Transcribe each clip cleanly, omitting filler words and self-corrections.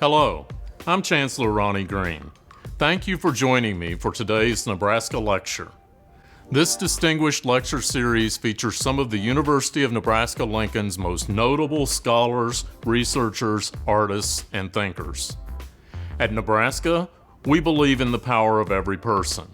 Hello, I'm Chancellor Ronnie Green. Thank you for joining me for today's Nebraska Lecture. This distinguished lecture series features some of the University of Nebraska-Lincoln's most notable scholars, researchers, artists, and thinkers. At Nebraska, we believe in the power of every person.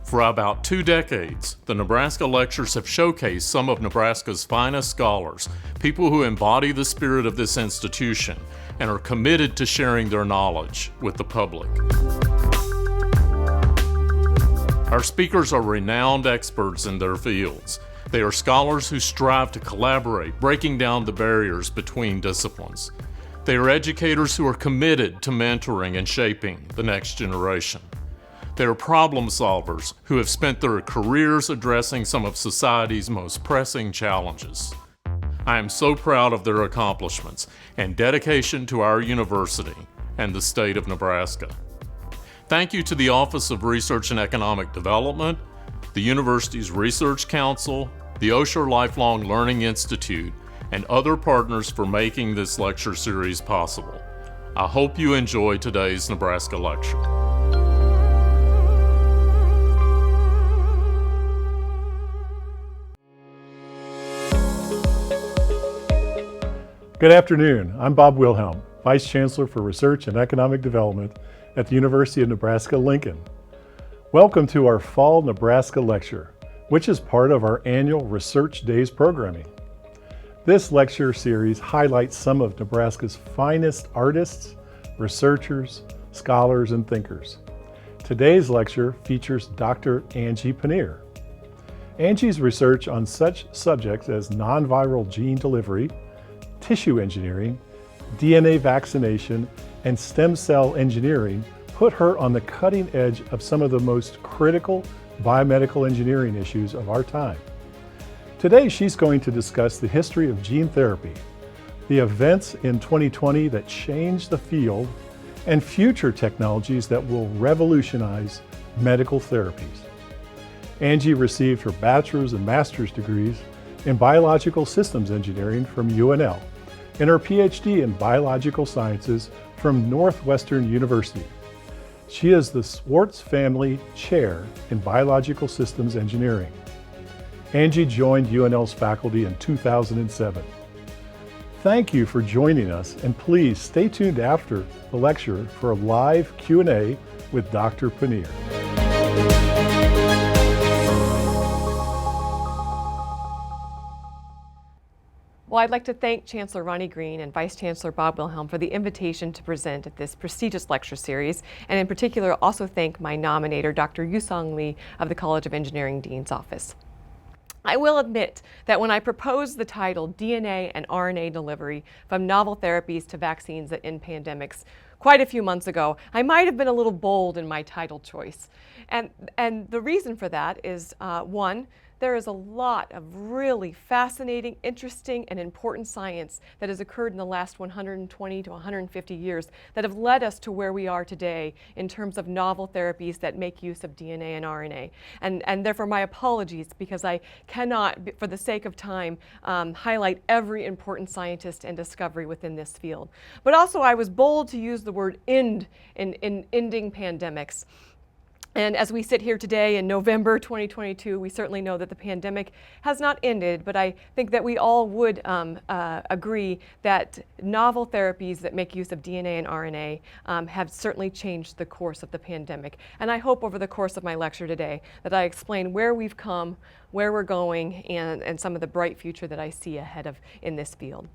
For about 2 decades, the Nebraska Lectures have showcased some of Nebraska's finest scholars, people who embody the spirit of this institution and are committed to sharing their knowledge with the public. Our speakers are renowned experts in their fields. They are scholars who strive to collaborate, breaking down the barriers between disciplines. They are educators who are committed to mentoring and shaping the next generation. They are problem solvers who have spent their careers addressing some of society's most pressing challenges. I am so proud of their accomplishments and dedication to our university and the state of Nebraska. Thank you to the Office of Research and Economic Development, the university's Research Council, the Osher Lifelong Learning Institute, and other partners for making this lecture series possible. I hope you enjoy today's Nebraska Lecture. Good afternoon. I'm Bob Wilhelm, Vice Chancellor for Research and Economic Development at the University of Nebraska-Lincoln. Welcome to our Fall Nebraska Lecture, which is part of our annual Research Days programming. This lecture series highlights some of Nebraska's finest artists, researchers, scholars, and thinkers. Today's lecture features Dr. Angie Pannier. Angie's research on such subjects as non-viral gene delivery, tissue engineering, DNA vaccination, and stem cell engineering put her on the cutting edge of some of the most critical biomedical engineering issues of our time. Today, she's going to discuss the history of gene therapy, the events in 2020 that changed the field, and future technologies that will revolutionize medical therapies. Angie received her bachelor's and master's degrees in biological systems engineering from UNL, and her PhD in biological sciences from Northwestern University. She is the Swartz Family Chair in Biological Systems Engineering. Angie joined UNL's faculty in 2007. Thank you for joining us, and please stay tuned after the lecture for a live Q&A with Dr. Pannier. Well, I'd like to thank Chancellor Ronnie Green and Vice Chancellor Bob Wilhelm for the invitation to present at this prestigious lecture series, and in particular also thank my nominator, Dr. Yusong Lee of the College of Engineering Dean's Office. I will admit that when I proposed the title DNA and RNA delivery from novel therapies to vaccines that end pandemics quite a few months ago, I might have been a little bold in my title choice. And the reason for that is, one, there is a lot of really fascinating, interesting, and important science that has occurred in the last 120 to 150 years that have led us to where we are today in terms of novel therapies that make use of DNA and RNA. And therefore my apologies, because I cannot, for the sake of time, highlight every important scientist and discovery within this field. But also I was bold to use the word end in ending pandemics. And as we sit here today in November 2022, we certainly know that the pandemic has not ended, but I think that we all would agree that novel therapies that make use of DNA and RNA have certainly changed the course of the pandemic. And I hope over the course of my lecture today that I explain where we've come, where we're going, and some of the bright future that I see ahead of in this field.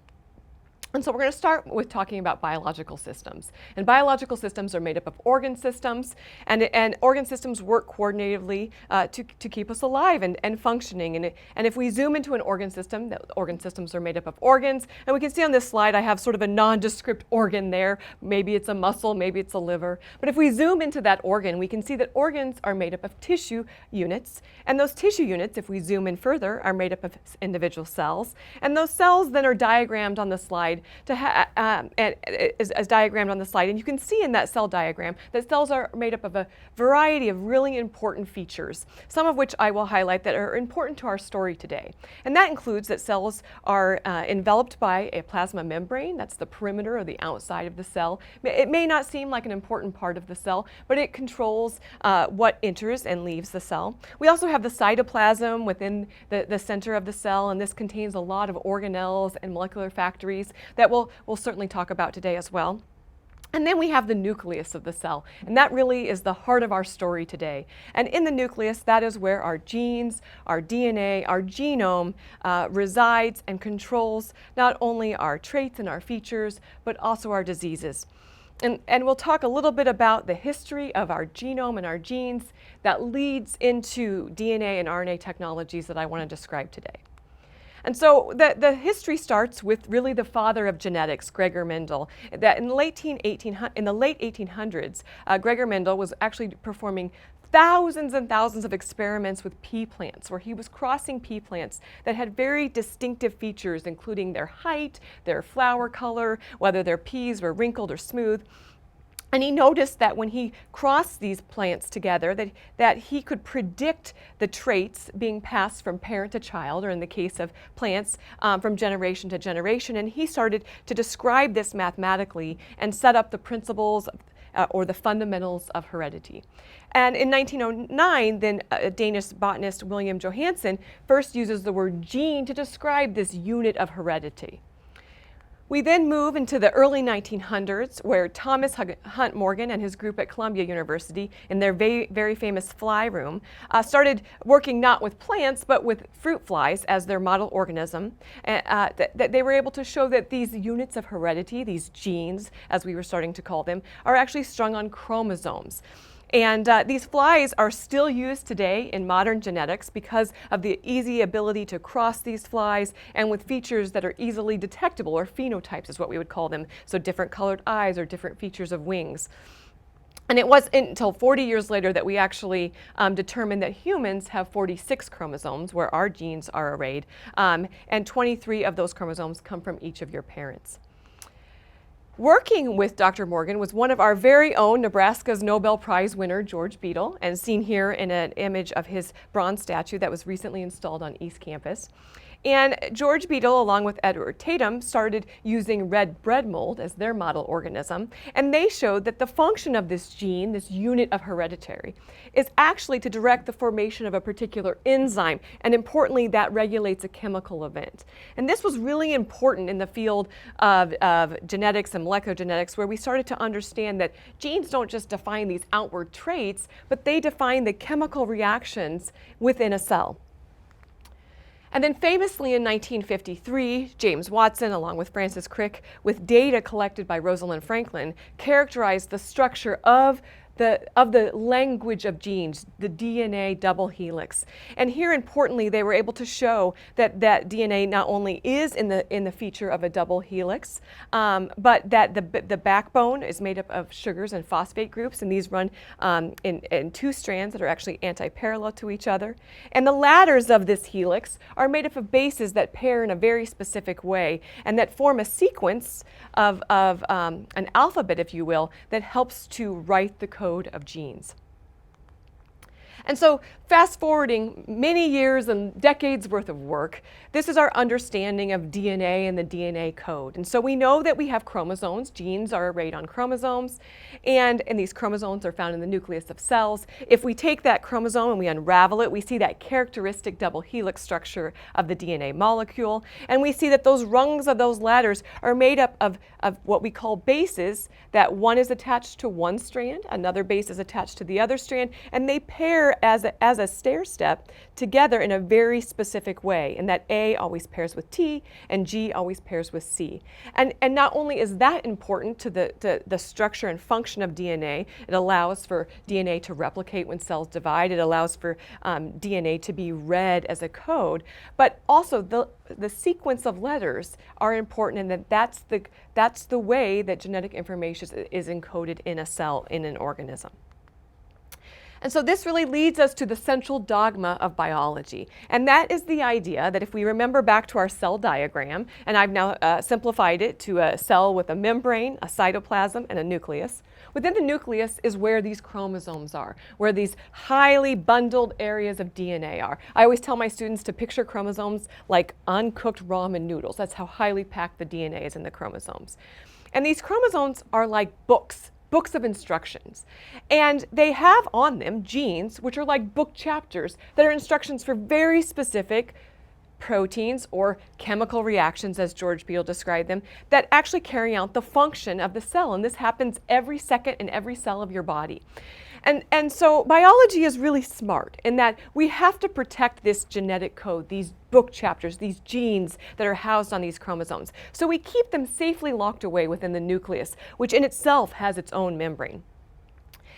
And so we're going to start with talking about biological systems. And biological systems are made up of organ systems, and organ systems work coordinatively to keep us alive and functioning. And if we zoom into an organ system, the organ systems are made up of organs. And we can see on this slide I have sort of a nondescript organ there. Maybe it's a muscle, maybe it's a liver. But if we zoom into that organ, we can see that organs are made up of tissue units. And those tissue units, if we zoom in further, are made up of individual cells. And those cells then are diagrammed on the slide slide, as diagrammed on the slide. And you can see in that cell diagram that cells are made up of a variety of really important features, some of which I will highlight that are important to our story today. And that includes that cells are enveloped by a plasma membrane. That's the perimeter or the outside of the cell. It may not seem like an important part of the cell, but it controls what enters and leaves the cell. We also have the cytoplasm within the center of the cell, and this contains a lot of organelles and molecular factories that we'll certainly talk about today as well. And then we have the nucleus of the cell, and that really is the heart of our story today. And in the nucleus, that is where our genes, our DNA, our genome resides and controls not only our traits and our features, but also our diseases. And we'll talk a little bit about the history of our genome and our genes that leads into DNA and RNA technologies that I want to describe today. And so the history starts with really the father of genetics, Gregor Mendel. That in the late 1800s, Gregor Mendel was actually performing thousands and thousands of experiments with pea plants, where he was crossing pea plants that had very distinctive features, including their height, their flower color, whether their peas were wrinkled or smooth. And he noticed that when he crossed these plants together, that he could predict the traits being passed from parent to child, or in the case of plants, from generation to generation. And he started to describe this mathematically and set up the principles or the fundamentals of heredity. And in 1909, then Danish botanist William Johansen first uses the word gene to describe this unit of heredity. We then move into the early 1900s, where Thomas Hunt Morgan and his group at Columbia University, in their very famous fly room, started working not with plants, but with fruit flies as their model organism. That they were able to show that these units of heredity, these genes, as we were starting to call them, are actually strung on chromosomes. And these flies are still used today in modern genetics because of the easy ability to cross these flies, and with features that are easily detectable, or phenotypes is what we would call them, so different colored eyes or different features of wings. And it wasn't until 40 years later that we actually determined that humans have 46 chromosomes, where our genes are arrayed, and 23 of those chromosomes come from each of your parents. Working with Dr. Morgan was one of our very own Nebraska's Nobel Prize winner, George Beadle, and seen here in an image of his bronze statue that was recently installed on East Campus. And George Beadle, along with Edward Tatum, started using red bread mold as their model organism, and they showed that the function of this gene, this unit of hereditary, is actually to direct the formation of a particular enzyme, and importantly, that regulates a chemical event. And this was really important in the field of genetics and molecular genetics, where we started to understand that genes don't just define these outward traits, but they define the chemical reactions within a cell. And then famously in 1953, James Watson, along with Francis Crick, with data collected by Rosalind Franklin, characterized the structure of the language of genes, the DNA double helix. And here, importantly, they were able to show that DNA not only is in the feature of a double helix, but that the backbone is made up of sugars and phosphate groups, and these run in two strands that are actually anti-parallel to each other. And the ladders of this helix are made up of bases that pair in a very specific way, and that form a sequence of an alphabet, if you will, that helps to write the code of genes. And so, fast forwarding many years and decades worth of work, this is our understanding of DNA and the DNA code. And so we know that we have chromosomes. Genes are arrayed on chromosomes, and these chromosomes are found in the nucleus of cells. If we take that chromosome and we unravel it, we see that characteristic double helix structure of the DNA molecule, and we see that those rungs of those ladders are made up of what we call bases, that one is attached to one strand, another base is attached to the other strand, and they pair as a stair step together in a very specific way, and that A always pairs with T and G always pairs with C. And not only is that important to the structure and function of DNA, it allows for DNA to replicate when cells divide, it allows for DNA to be read as a code, but also the sequence of letters are important, and that's the way that genetic information is encoded in a cell in an organism. And so this really leads us to the central dogma of biology. And that is the idea that if we remember back to our cell diagram, and I've now simplified it to a cell with a membrane, a cytoplasm, and a nucleus. Within the nucleus is where these chromosomes are, where these highly bundled areas of DNA are. I always tell my students to picture chromosomes like uncooked ramen noodles. That's how highly packed the DNA is in the chromosomes. And these chromosomes are like books of instructions. And they have on them genes, which are like book chapters that are instructions for very specific proteins or chemical reactions, as George Beadle described them, that actually carry out the function of the cell. And this happens every second in every cell of your body. And so biology is really smart in that we have to protect this genetic code, these book chapters, these genes that are housed on these chromosomes. So we keep them safely locked away within the nucleus, which in itself has its own membrane.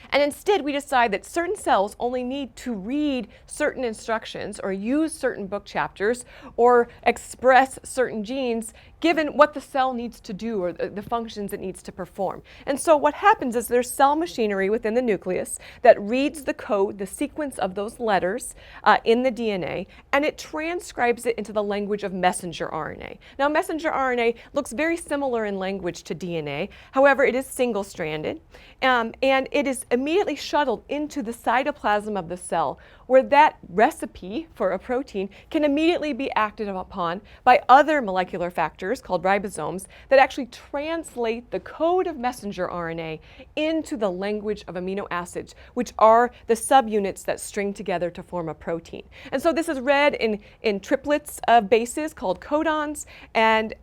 And instead, we decide that certain cells only need to read certain instructions or use certain book chapters or express certain genes given what the cell needs to do or the functions it needs to perform. And so what happens is there's cell machinery within the nucleus that reads the code, the sequence of those letters in the DNA, and it transcribes it into the language of messenger RNA. Now, messenger RNA looks very similar in language to DNA. However, it is single-stranded, and it is immediately shuttled into the cytoplasm of the cell, where that recipe for a protein can immediately be acted upon by other molecular factors called ribosomes that actually translate the code of messenger RNA into the language of amino acids, which are the subunits that string together to form a protein. And so this is read in triplets of bases called codons and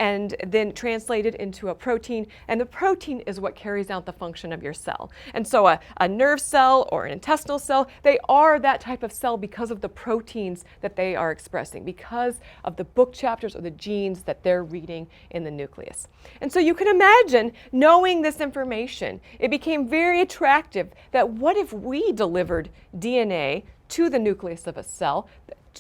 then translated into a protein, and the protein is what carries out the function of your cell. And so a nerve cell or an intestinal cell, they are that type of cell because of the proteins that they are expressing, because of the book chapters or the genes that they're reading in the nucleus. And so you can imagine, knowing this information, it became very attractive that what if we delivered DNA to the nucleus of a cell?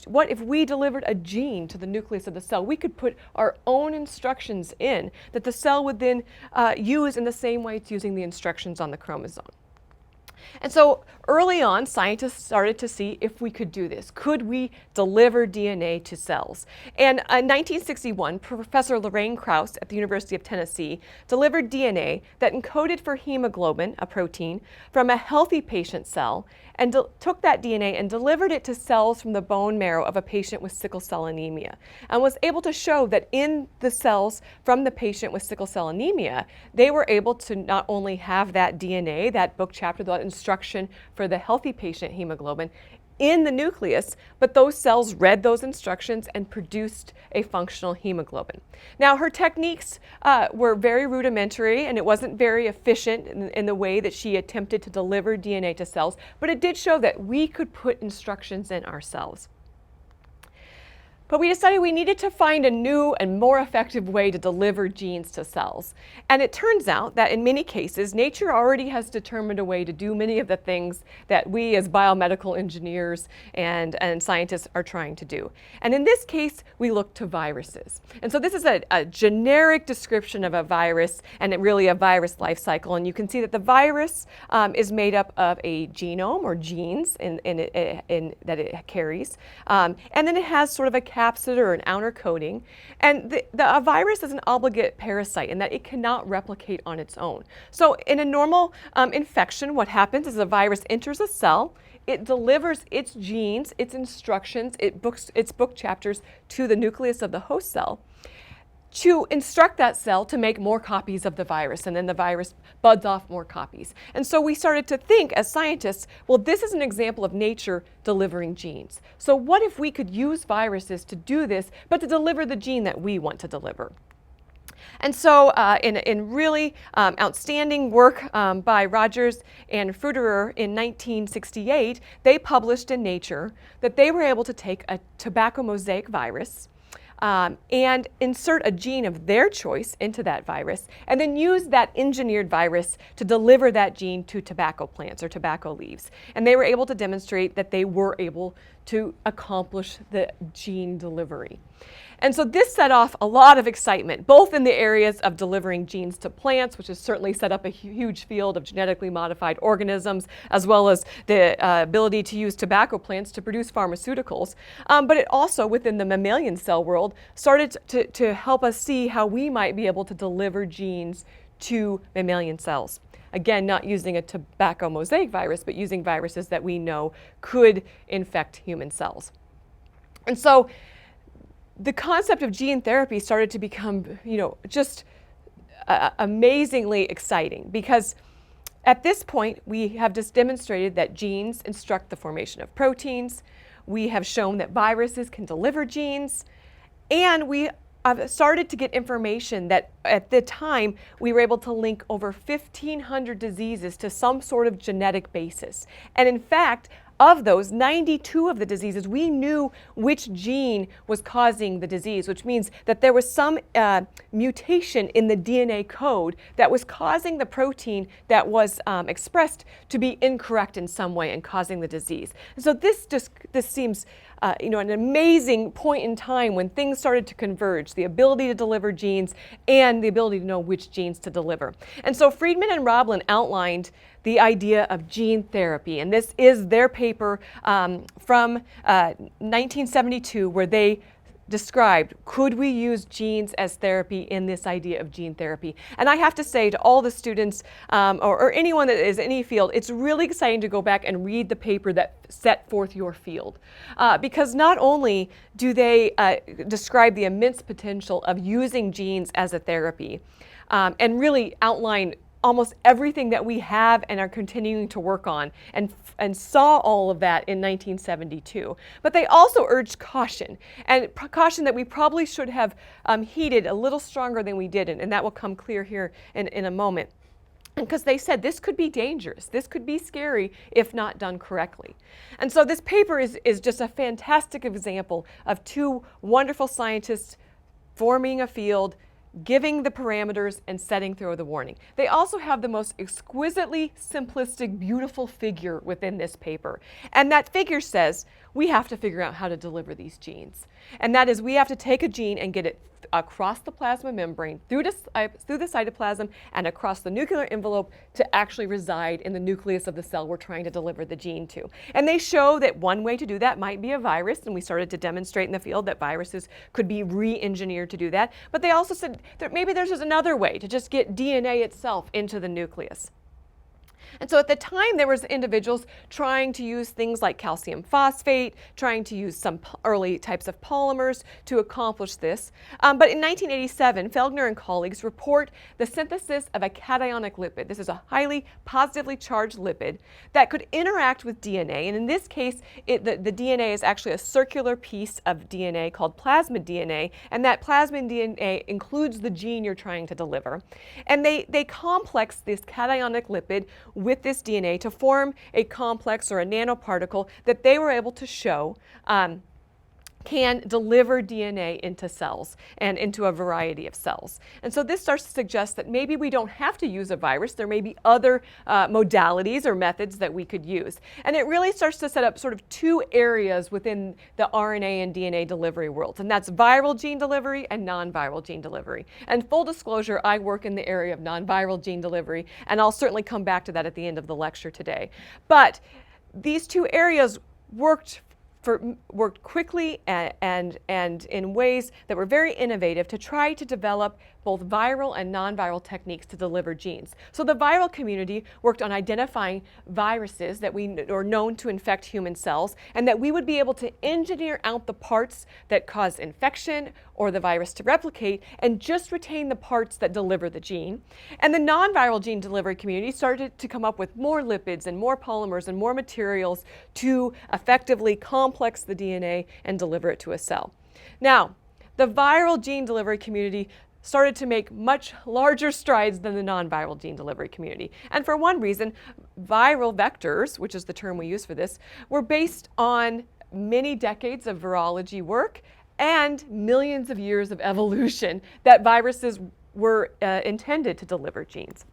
What if we delivered a gene to the nucleus of the cell? We could put our own instructions in that the cell would then use in the same way it's using the instructions on the chromosome. And so early on, scientists started to see if we could do this. Could we deliver DNA to cells? And in 1961, Professor Lorraine Krauss at the University of Tennessee delivered DNA that encoded for hemoglobin, a protein, from a healthy patient cell, and took that DNA and delivered it to cells from the bone marrow of a patient with sickle cell anemia, and was able to show that in the cells from the patient with sickle cell anemia, they were able to not only have that DNA, that book chapter, that instruction for the healthy patient hemoglobin in the nucleus, but those cells read those instructions and produced a functional hemoglobin. Now, her techniques were very rudimentary, and it wasn't very efficient in the way that she attempted to deliver DNA to cells, but it did show that we could put instructions in ourselves. But we decided we needed to find a new and more effective way to deliver genes to cells. And it turns out that in many cases, nature already has determined a way to do many of the things that we as biomedical engineers and scientists are trying to do. And in this case, we look to viruses. And so this is a generic description of a virus and really a virus life cycle. And you can see that the virus is made up of a genome or genes that it carries. And then it has sort of a capsid or an outer coating. And a virus is an obligate parasite in that it cannot replicate on its own. So in a normal infection, what happens is a virus enters a cell, it delivers its genes, its instructions, its book chapters to the nucleus of the host cell to instruct that cell to make more copies of the virus, and then the virus buds off more copies. And so we started to think as scientists, well, this is an example of nature delivering genes. So what if we could use viruses to do this, but to deliver the gene that we want to deliver? And so in really outstanding work by Rogers and Fruderer in 1968, they published in Nature that they were able to take a tobacco mosaic virus and insert a gene of their choice into that virus, and then use that engineered virus to deliver that gene to tobacco plants or tobacco leaves. And they were able to demonstrate that they were able to accomplish the gene delivery. And so this set off a lot of excitement, both in the areas of delivering genes to plants, which has certainly set up a huge field of genetically modified organisms, as well as the ability to use tobacco plants to produce pharmaceuticals. But it also, within the mammalian cell world, started to help us see how we might be able to deliver genes to mammalian cells. Again, not using a tobacco mosaic virus, but using viruses that we know could infect human cells. And so the concept of gene therapy started to become, just amazingly exciting, because at this point we have just demonstrated that genes instruct the formation of proteins. We have shown that viruses can deliver genes, and we have started to get information that at the time we were able to link over 1,500 diseases to some sort of genetic basis. And in fact, of those, 92 of the diseases, we knew which gene was causing the disease, which means that there was some mutation in the DNA code that was causing the protein that was expressed to be incorrect in some way and causing the disease. And so this seems an amazing point in time when things started to converge, the ability to deliver genes and the ability to know which genes to deliver. And so Friedman and Roblin outlined the idea of gene therapy, and this is their paper from 1972, where they described, could we use genes as therapy in this idea of gene therapy? And I have to say to all the students or anyone that is in any field, it's really exciting to go back and read the paper that set forth your field. Because not only do they describe the immense potential of using genes as a therapy and really outline almost everything that we have and are continuing to work on, and saw all of that in 1972. But they also urged caution, and caution that we probably should have heeded a little stronger than we did, and that will come clear here in a moment. Because they said this could be dangerous, this could be scary if not done correctly. And so this paper is just a fantastic example of two wonderful scientists forming a field, giving the parameters and setting through the warning. They also have the most exquisitely simplistic, beautiful figure within this paper. And that figure says we have to figure out how to deliver these genes. And that is, we have to take a gene and get it across the plasma membrane, through the cytoplasm, and across the nuclear envelope to actually reside in the nucleus of the cell we're trying to deliver the gene to. And they show that one way to do that might be a virus, and we started to demonstrate in the field that viruses could be re-engineered to do that. But they also said that maybe there's just another way to just get DNA itself into the nucleus. And so at the time, there was individuals trying to use things like calcium phosphate, trying to use some early types of polymers to accomplish this. But in 1987, Felgner and colleagues report the synthesis of a cationic lipid. This is a highly positively charged lipid that could interact with DNA. And in this case, the DNA is actually a circular piece of DNA called plasmid DNA. And that plasmid DNA includes the gene you're trying to deliver. And they complex this cationic lipid with this DNA to form a complex or a nanoparticle that they were able to show can deliver DNA into cells and into a variety of cells. And so this starts to suggest that maybe we don't have to use a virus. There may be other modalities or methods that we could use. And it really starts to set up sort of two areas within the RNA and DNA delivery worlds, and that's viral gene delivery and non-viral gene delivery. And full disclosure, I work in the area of non-viral gene delivery, and I'll certainly come back to that at the end of the lecture today. But these two areas worked quickly and in ways that were very innovative to try to develop both viral and non-viral techniques to deliver genes. So the viral community worked on identifying viruses that are known to infect human cells, and that we would be able to engineer out the parts that cause infection or the virus to replicate and just retain the parts that deliver the gene. And the non-viral gene delivery community started to come up with more lipids and more polymers and more materials to effectively complex the DNA and deliver it to a cell. Now, the viral gene delivery community started to make much larger strides than the non-viral gene delivery community. And for one reason, viral vectors, which is the term we use for this, were based on many decades of virology work and millions of years of evolution that viruses were intended to deliver genes.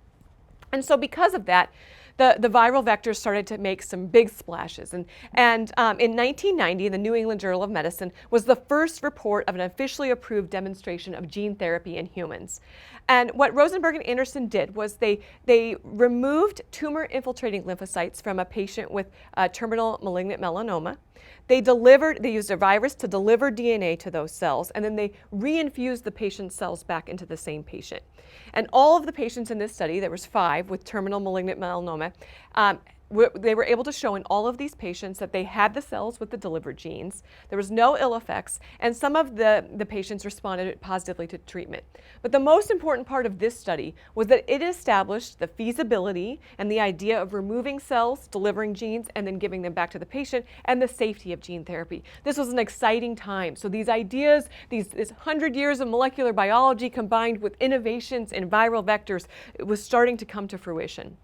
And so because of that, the viral vectors started to make some big splashes. And in 1990, the New England Journal of Medicine was the first report of an officially approved demonstration of gene therapy in humans. And what Rosenberg and Anderson did was they removed tumor-infiltrating lymphocytes from a patient with terminal malignant melanoma. They used a virus to deliver DNA to those cells, and then they reinfused the patient's cells back into the same patient. And all of the patients in this study, there was 5 with terminal malignant melanoma, they were able to show in all of these patients that they had the cells with the delivered genes. There was no ill effects, and some of the patients responded positively to treatment. But the most important part of this study was that it established the feasibility and the idea of removing cells, delivering genes, and then giving them back to the patient, and the safety of gene therapy. This was an exciting time. So these ideas, this 100 years of molecular biology combined with innovations in viral vectors, it was starting to come to fruition.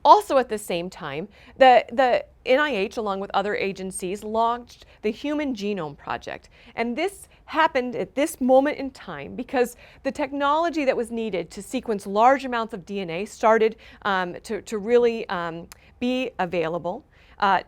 Also at the same time, the NIH, along with other agencies, launched the Human Genome Project. And this happened at this moment in time because the technology that was needed to sequence large amounts of DNA started to really be available.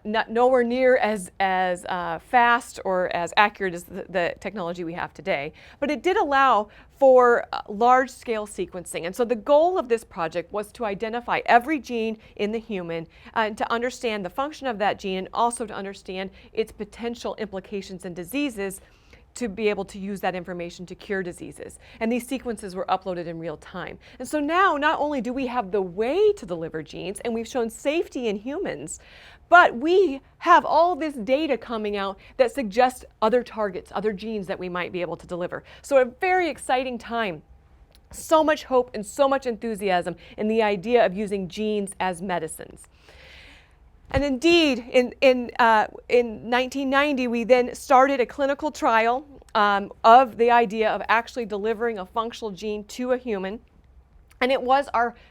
Nowhere near as fast or as accurate as the technology we have today, but it did allow for large-scale sequencing. And so the goal of this project was to identify every gene in the human and to understand the function of that gene and also to understand its potential implications in diseases to be able to use that information to cure diseases. And these sequences were uploaded in real time. And so now not only do we have the way to deliver genes and we've shown safety in humans, but we have all this data coming out that suggests other targets, other genes that we might be able to deliver. So a very exciting time. So much hope and so much enthusiasm in the idea of using genes as medicines. And indeed, in 1990, we then started a clinical trial of the idea of actually delivering a functional gene to a human. And it was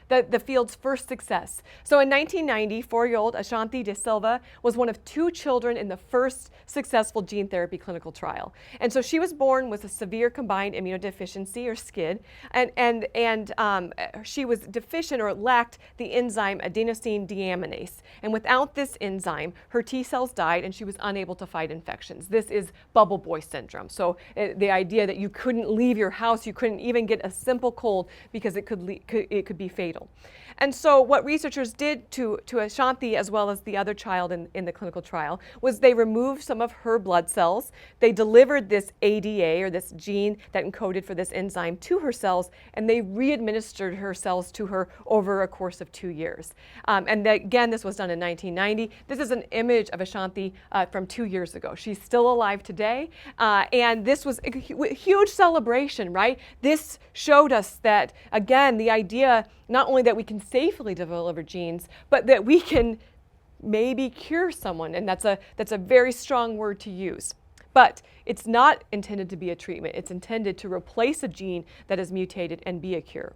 the field's first success. So in 1990, 4-year-old Ashanti De Silva was one of 2 children in the first successful gene therapy clinical trial. And so she was born with a severe combined immunodeficiency, or SCID, and she was deficient or lacked the enzyme adenosine deaminase. And without this enzyme, her T cells died and she was unable to fight infections. This is bubble boy syndrome. So the idea that you couldn't leave your house, you couldn't even get a simple cold because it could be fatal. And so what researchers did to Ashanti, as well as the other child in the clinical trial, was they removed some of her blood cells. They delivered this ADA, or this gene that encoded for this enzyme, to her cells, and they re-administered her cells to her over a course of 2 years. And again, this was done in 1990. This is an image of Ashanti from 2 years ago. She's still alive today, and this was a huge celebration, right? This showed us that, again, the idea not only that we can safely deliver genes, but that we can maybe cure someone, and that's a very strong word to use. But it's not intended to be a treatment. It's intended to replace a gene that is mutated and be a cure.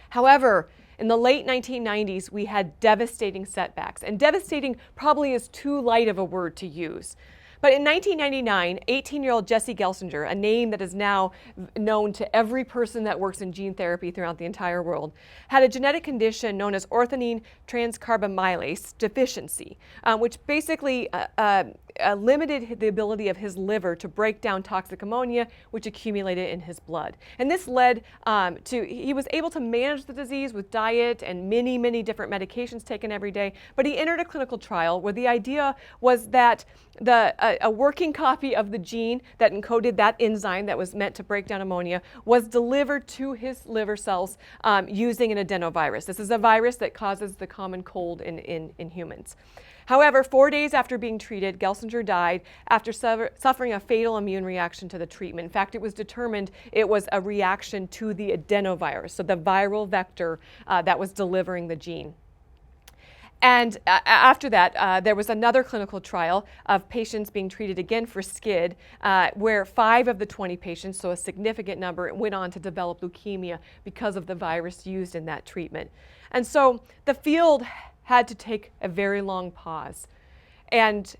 However, in the late 1990s, we had devastating setbacks, and devastating probably is too light of a word to use. But in 1999, 18-year-old Jesse Gelsinger, a name that is now known to every person that works in gene therapy throughout the entire world, had a genetic condition known as ornithine transcarbamylase deficiency, which basically limited the ability of his liver to break down toxic ammonia, which accumulated in his blood. And this led he was able to manage the disease with diet and many different medications taken every day, but he entered a clinical trial where the idea was that a working copy of the gene that encoded that enzyme that was meant to break down ammonia was delivered to his liver cells using an adenovirus. This is a virus that causes the common cold in humans. However, 4 days after being treated, Gelsinger died after suffering a fatal immune reaction to the treatment. In fact, it was determined it was a reaction to the adenovirus, so the viral vector that was delivering the gene. And after that, there was another clinical trial of patients being treated again for SCID, where 5 of the 20 patients, so a significant number, went on to develop leukemia because of the virus used in that treatment. And so the field had to take a very long pause and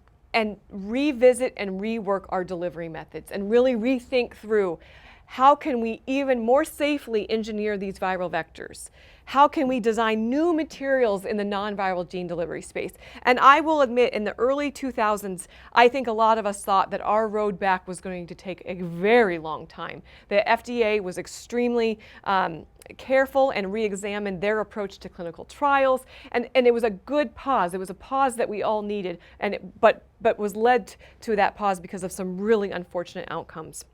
revisit and rework our delivery methods and really rethink through how can we even more safely engineer these viral vectors? How can we design new materials in the non-viral gene delivery space? And I will admit, in the early 2000s, I think a lot of us thought that our road back was going to take a very long time. The FDA was extremely careful and re-examined their approach to clinical trials, and it was a good pause. It was a pause that we all needed, but was led to that pause because of some really unfortunate outcomes.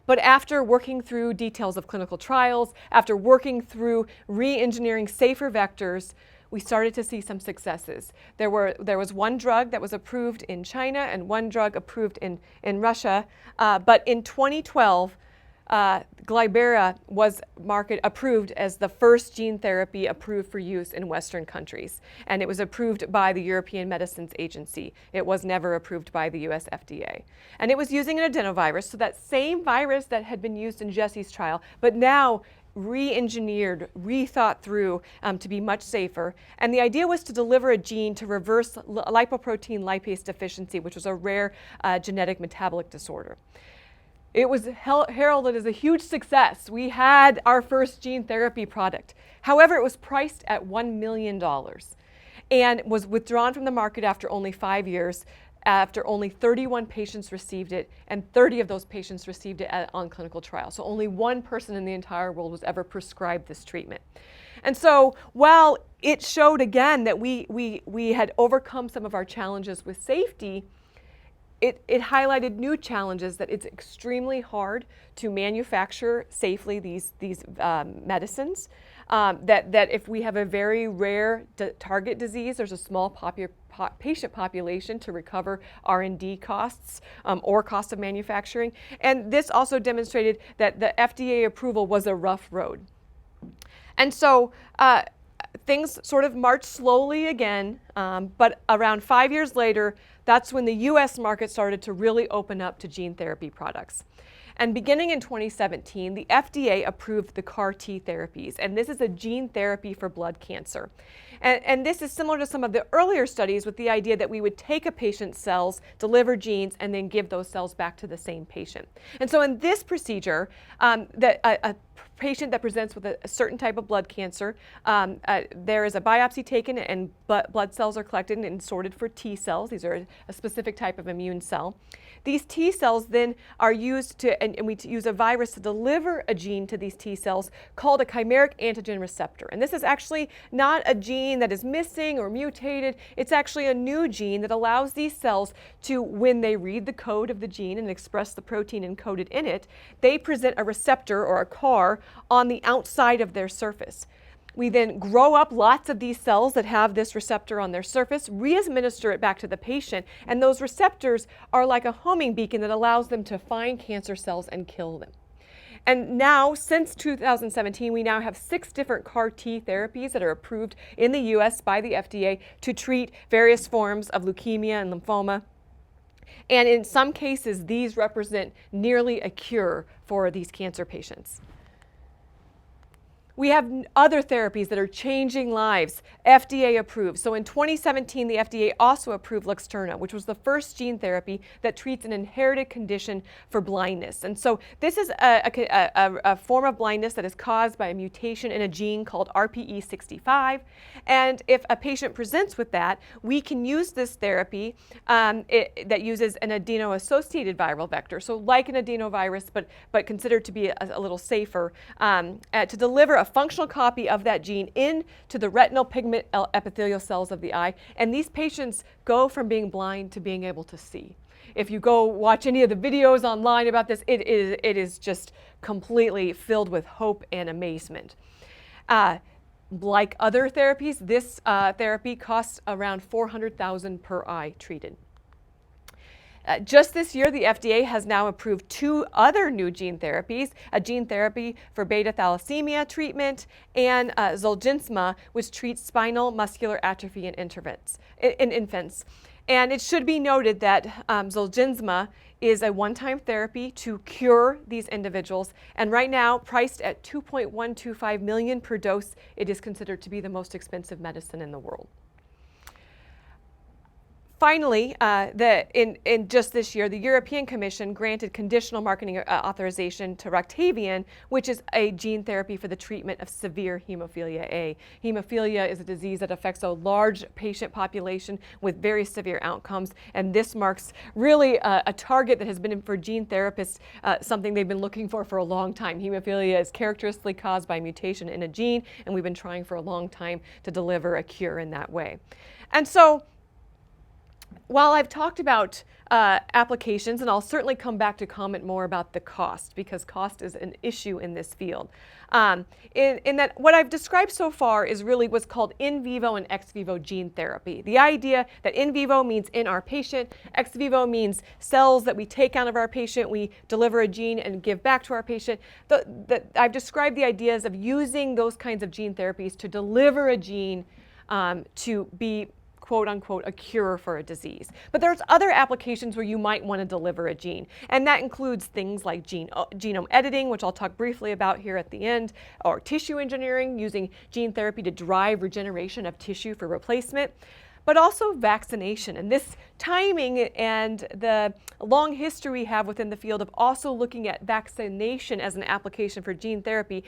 But after working through details of clinical trials, after working through re-engineering safer vectors, we started to see some successes. There was one drug that was approved in China and one drug approved in Russia, but in 2012, Glybera was approved as the first gene therapy approved for use in Western countries. And it was approved by the European Medicines Agency. It was never approved by the US FDA. And it was using an adenovirus, so that same virus that had been used in Jesse's trial, but now re-engineered, rethought through to be much safer. And the idea was to deliver a gene to reverse lipoprotein lipase deficiency, which was a rare genetic metabolic disorder. It was heralded as a huge success. We had our first gene therapy product. However, it was priced at $1 million and was withdrawn from the market after only 5 years, after only 31 patients received it, and 30 of those patients received it on clinical trial. So only one person in the entire world was ever prescribed this treatment. And so while it showed again that we had overcome some of our challenges with safety, it highlighted new challenges, that it's extremely hard to manufacture safely these medicines, that if we have a very rare target disease, there's a small patient population to recover R&D costs or cost of manufacturing. And this also demonstrated that the FDA approval was a rough road. And so things sort of marched slowly again, but around 5 years later, that's when the US market started to really open up to gene therapy products. And beginning in 2017, the FDA approved the CAR T therapies, and this is a gene therapy for blood cancer. And this is similar to some of the earlier studies with the idea that we would take a patient's cells, deliver genes, and then give those cells back to the same patient. And so in this procedure, a patient that presents with a certain type of blood cancer, there is a biopsy taken and blood cells are collected and sorted for T cells. These are a specific type of immune cell. These T cells then are used and we use a virus to deliver a gene to these T cells called a chimeric antigen receptor. And this is actually not a gene that is missing or mutated. It's actually a new gene that allows these cells to, when they read the code of the gene and express the protein encoded in it, they present a receptor or a CAR on the outside of their surface. We then grow up lots of these cells that have this receptor on their surface, re-administer it back to the patient, and those receptors are like a homing beacon that allows them to find cancer cells and kill them. And now, since 2017, we now have 6 different CAR T therapies that are approved in the US by the FDA to treat various forms of leukemia and lymphoma. And in some cases, these represent nearly a cure for these cancer patients. We have other therapies that are changing lives, FDA approved. So in 2017, the FDA also approved Luxturna, which was the first gene therapy that treats an inherited condition for blindness. And so this is a form of blindness that is caused by a mutation in a gene called RPE65. And if a patient presents with that, we can use this therapy that uses an adeno-associated viral vector, so like an adenovirus, but considered to be a little safer, to deliver a functional copy of that gene into the retinal pigment epithelial cells of the eye. And these patients go from being blind to being able to see. If you go watch any of the videos online about this, it is just completely filled with hope and amazement. Like other therapies, this therapy costs around $400,000 per eye treated. Just this year, the FDA has now approved 2 other new gene therapies, a gene therapy for beta thalassemia treatment and Zolgensma, which treats spinal muscular atrophy in infants. And it should be noted that Zolgensma is a one-time therapy to cure these individuals, and right now, priced at $2.125 million per dose, it is considered to be the most expensive medicine in the world. Finally, in just this year, the European Commission granted conditional marketing authorization to Roctavian, which is a gene therapy for the treatment of severe hemophilia A. Hemophilia is a disease that affects a large patient population with very severe outcomes, and this marks really a target that has been for gene therapists something they've been looking for a long time. Hemophilia is characteristically caused by mutation in a gene, and we've been trying for a long time to deliver a cure in that way. And so, while I've talked about applications, and I'll certainly come back to comment more about the cost, because cost is an issue in this field, in that what I've described so far is really what's called in vivo and ex vivo gene therapy. The idea that in vivo means in our patient, ex vivo means cells that we take out of our patient, we deliver a gene and give back to our patient. I've described the ideas of using those kinds of gene therapies to deliver a gene to be quote unquote a cure for a disease. But there's other applications where you might want to deliver a gene, and that includes things like genome editing, which I'll talk briefly about here at the end, or tissue engineering, using gene therapy to drive regeneration of tissue for replacement, but also vaccination. And this timing and the long history we have within the field of also looking at vaccination as an application for gene therapy,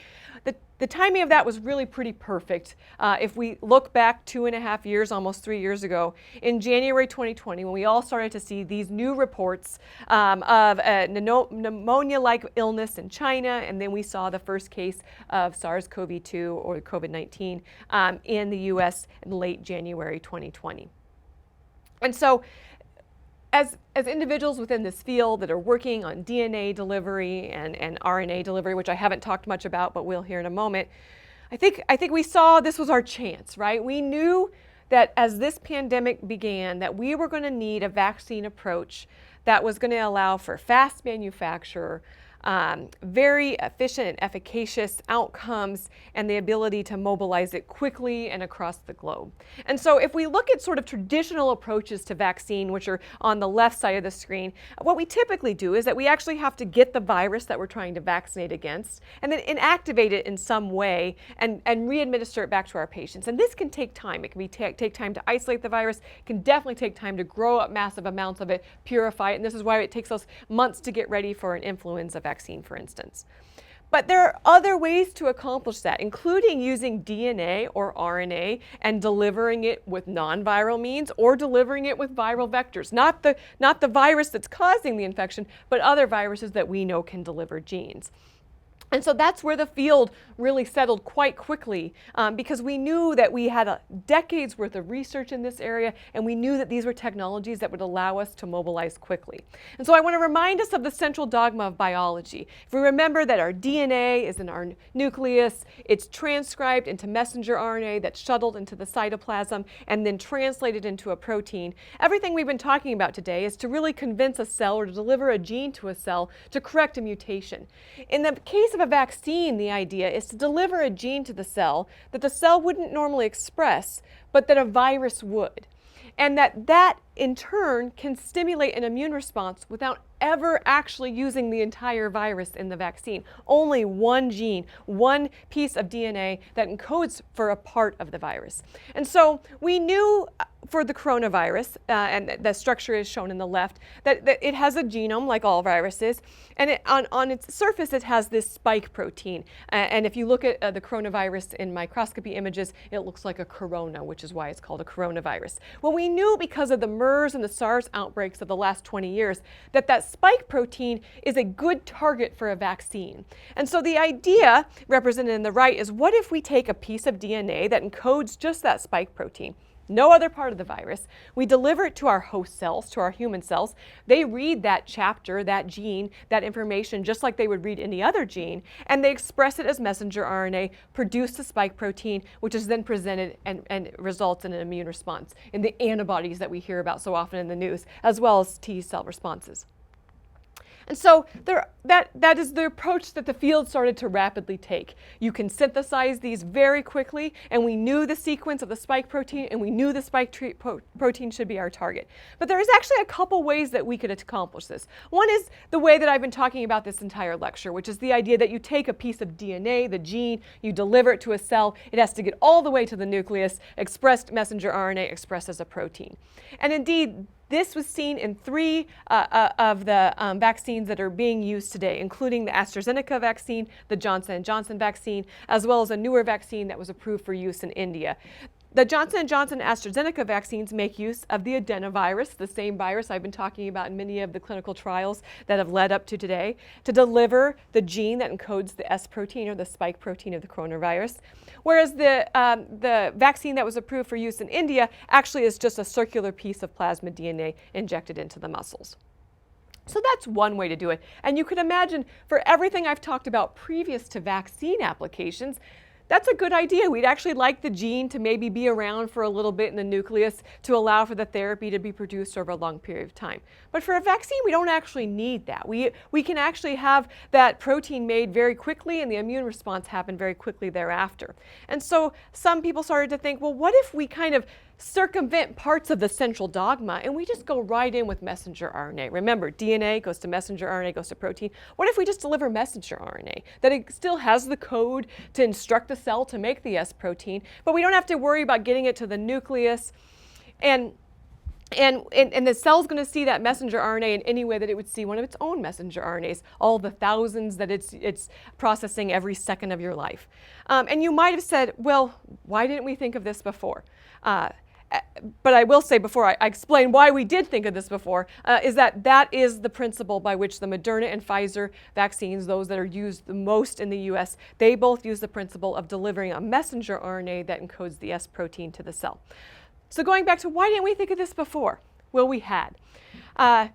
the timing of that was really pretty perfect. If we look back 2.5 years, almost 3 years ago, in January 2020, when we all started to see these new reports of a pneumonia-like illness in China, and then we saw the first case of SARS-CoV-2 or COVID-19 in the US in late January 2020. And so, as individuals within this field that are working on DNA delivery and RNA delivery, which I haven't talked much about, but we'll hear in a moment, I think we saw this was our chance, right? We knew that as this pandemic began, that we were going to need a vaccine approach that was going to allow for fast manufacture, very efficient and efficacious outcomes, and the ability to mobilize it quickly and across the globe. And so if we look at sort of traditional approaches to vaccine, which are on the left side of the screen, what we typically do is that we actually have to get the virus that we're trying to vaccinate against and then inactivate it in some way and re-administer it back to our patients. And this can take time. It can take time to isolate the virus. It can definitely take time to grow up massive amounts of it, purify it, and this is why it takes us months to get ready for an influenza vaccine, for instance. But there are other ways to accomplish that, including using DNA or RNA and delivering it with non-viral means or delivering it with viral vectors. Not the virus that's causing the infection, but other viruses that we know can deliver genes. And so that's where the field really settled quite quickly because we knew that we had decades worth of research in this area, and we knew that these were technologies that would allow us to mobilize quickly. And so I want to remind us of the central dogma of biology. If we remember that our DNA is in our nucleus, it's transcribed into messenger RNA that's shuttled into the cytoplasm and then translated into a protein. Everything we've been talking about today is to really convince a cell or to deliver a gene to a cell to correct a mutation. In the case of a vaccine, the idea is to deliver a gene to the cell that the cell wouldn't normally express, but that a virus would. And that in turn can stimulate an immune response without ever actually using the entire virus in the vaccine. Only one gene, one piece of DNA that encodes for a part of the virus. And so we knew for the coronavirus, and the structure is shown in the left, that it has a genome like all viruses, and on its surface it has this spike protein. And if you look at the coronavirus in microscopy images, it looks like a corona, which is why it's called a coronavirus. Well, we knew because of the MERS and the SARS outbreaks of the last 20 years that spike protein is a good target for a vaccine. And so the idea represented in the right is, what if we take a piece of DNA that encodes just that spike protein, no other part of the virus, we deliver it to our host cells, to our human cells, they read that chapter, that gene, that information just like they would read any other gene, and they express it as messenger RNA, produce the spike protein, which is then presented and results in an immune response in the antibodies that we hear about so often in the news, as well as T cell responses. And so that is the approach that the field started to rapidly take. You can synthesize these very quickly, and we knew the sequence of the spike protein, and we knew the spike protein should be our target. But there is actually a couple ways that we could accomplish this. One is the way that I've been talking about this entire lecture, which is the idea that you take a piece of DNA, the gene, you deliver it to a cell, it has to get all the way to the nucleus, expressed messenger RNA expressed as a protein. And indeed, this was seen in 3 of the vaccines that are being used today, including the AstraZeneca vaccine, the Johnson & Johnson vaccine, as well as a newer vaccine that was approved for use in India. The Johnson & Johnson AstraZeneca vaccines make use of the adenovirus, the same virus I've been talking about in many of the clinical trials that have led up to today, to deliver the gene that encodes the S protein or the spike protein of the coronavirus. Whereas the vaccine that was approved for use in India actually is just a circular piece of plasmid DNA injected into the muscles. So that's one way to do it. And you can imagine for everything I've talked about previous to vaccine applications, that's a good idea. We'd actually like the gene to maybe be around for a little bit in the nucleus to allow for the therapy to be produced over a long period of time. But for a vaccine, we don't actually need that. We can actually have that protein made very quickly and the immune response happen very quickly thereafter. And so some people started to think, well, what if we kind of circumvent parts of the central dogma and we just go right in with messenger RNA? Remember, DNA goes to messenger RNA, goes to protein. What if we just deliver messenger RNA? That it still has the code to instruct the cell to make the S protein, but we don't have to worry about getting it to the nucleus. And the cell's going to see that messenger RNA in any way that it would see one of its own messenger RNAs, all the thousands that it's processing every second of your life. And you might have said, well, why didn't we think of this before? But I will say before I explain why we did think of this before, is that is the principle by which the Moderna and Pfizer vaccines, those that are used the most in the US, they both use the principle of delivering a messenger RNA that encodes the S protein to the cell. So going back to why didn't we think of this before? Well, we had.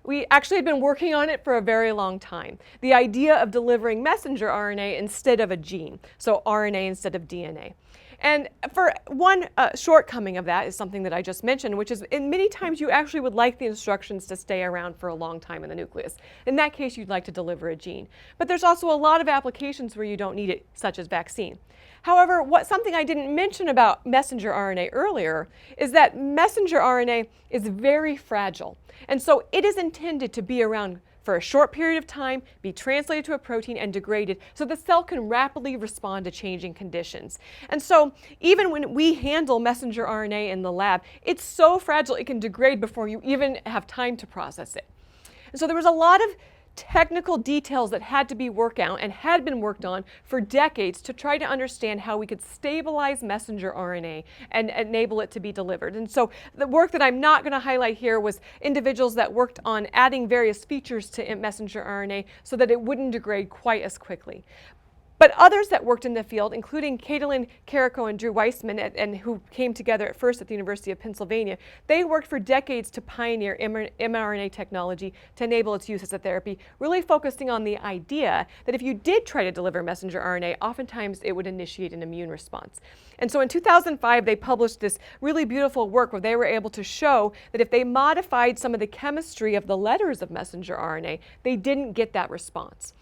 We actually had been working on it for a very long time. The idea of delivering messenger RNA instead of a gene, so RNA instead of DNA. And for one shortcoming of that is something that I just mentioned, which is in many times you actually would like the instructions to stay around for a long time in the nucleus. In that case, you'd like to deliver a gene. But there's also a lot of applications where you don't need it, such as vaccine. However, something I didn't mention about messenger RNA earlier is that messenger RNA is very fragile. And so it is intended to be around for a short period of time, be translated to a protein and degraded so the cell can rapidly respond to changing conditions. And so even when we handle messenger RNA in the lab, it's so fragile it can degrade before you even have time to process it. And so there was a lot of technical details that had to be worked out and had been worked on for decades to try to understand how we could stabilize messenger RNA and enable it to be delivered. And so the work that I'm not going to highlight here was individuals that worked on adding various features to messenger RNA so that it wouldn't degrade quite as quickly. But others that worked in the field, including Caitlin Carrico and Drew Weissman, and who came together at first at the University of Pennsylvania, they worked for decades to pioneer mRNA technology to enable its use as a therapy, really focusing on the idea that if you did try to deliver messenger RNA, oftentimes it would initiate an immune response. And so in 2005, they published this really beautiful work where they were able to show that if they modified some of the chemistry of the letters of messenger RNA, they didn't get that response.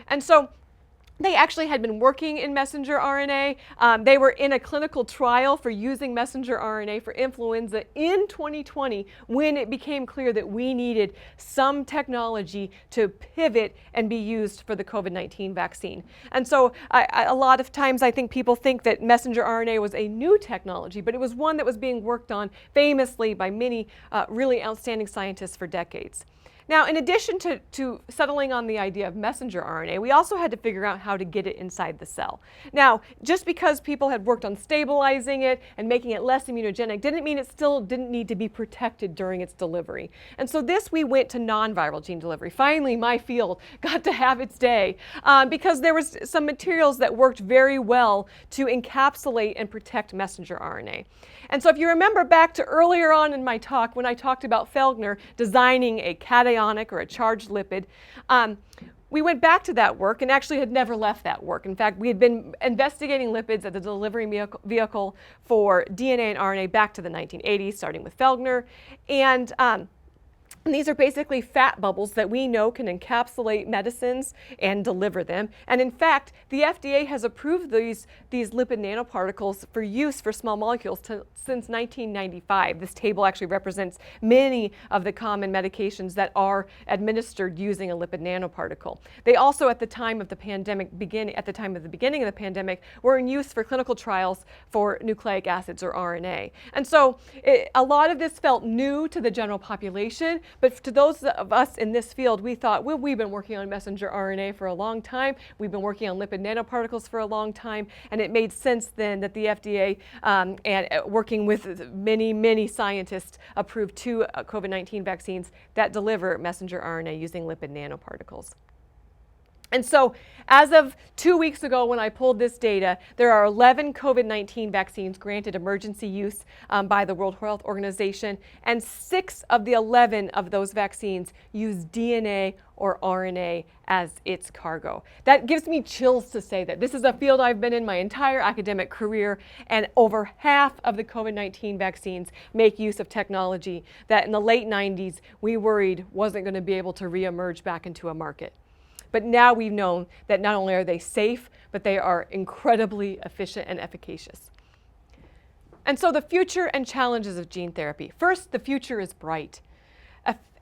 And so they actually had been working in messenger RNA. They were in a clinical trial for using messenger RNA for influenza in 2020 when it became clear that we needed some technology to pivot and be used for the COVID-19 vaccine. And so a lot of times I think people think that messenger RNA was a new technology, but it was one that was being worked on famously by many really outstanding scientists for decades. Now, in addition to settling on the idea of messenger RNA, we also had to figure out how to get it inside the cell. Now, just because people had worked on stabilizing it and making it less immunogenic didn't mean it still didn't need to be protected during its delivery. And so we went to non-viral gene delivery. Finally, my field got to have its day because there was some materials that worked very well to encapsulate and protect messenger RNA. And so if you remember back to earlier on in my talk when I talked about Felgner designing a cationic or a charged lipid, we went back to that work and actually had never left that work. In fact, we had been investigating lipids as a delivery vehicle for DNA and RNA back to the 1980s, starting with Felgner. And And these are basically fat bubbles that we know can encapsulate medicines and deliver them. And in fact, the FDA has approved these lipid nanoparticles for use for small molecules since 1995. This table actually represents many of the common medications that are administered using a lipid nanoparticle. They also, at the time of the beginning of the pandemic, were in use for clinical trials for nucleic acids or RNA. And so a lot of this felt new to the general population. But to those of us in this field, we thought, well, we've been working on messenger RNA for a long time. We've been working on lipid nanoparticles for a long time. And it made sense then that the FDA, and working with many, many scientists, approved 2 COVID-19 vaccines that deliver messenger RNA using lipid nanoparticles. And so as of 2 weeks ago when I pulled this data, there are 11 COVID-19 vaccines granted emergency use by the World Health Organization, and 6 of the 11 of those vaccines use DNA or RNA as its cargo. That gives me chills to say that. This is a field I've been in my entire academic career, and over half of the COVID-19 vaccines make use of technology that in the late 90s we worried wasn't going to be able to reemerge back into a market. But now we've known that not only are they safe, but they are incredibly efficient and efficacious. And so the future and challenges of gene therapy. First, the future is bright.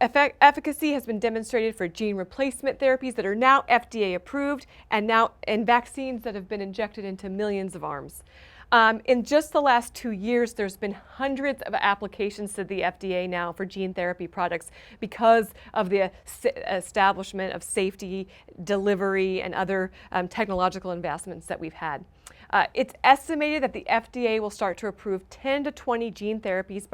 Efficacy has been demonstrated for gene replacement therapies that are now FDA approved and vaccines that have been injected into millions of arms. In just the last 2 years, there's been hundreds of applications to the FDA now for gene therapy products because of the establishment of safety, delivery, and other technological advancements that we've had. It's estimated that the FDA will start to approve 10 to 20 gene therapies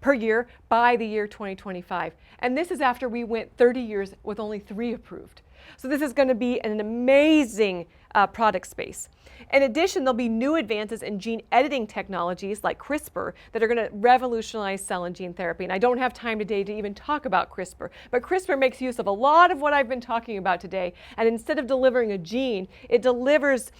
per year by the year 2025. And this is after we went 30 years with only 3 approved. So this is going to be an amazing product space. In addition, there'll be new advances in gene editing technologies like CRISPR that are going to revolutionize cell and gene therapy. And I don't have time today to even talk about CRISPR, but CRISPR makes use of a lot of what I've been talking about today. And instead of delivering a gene, it delivers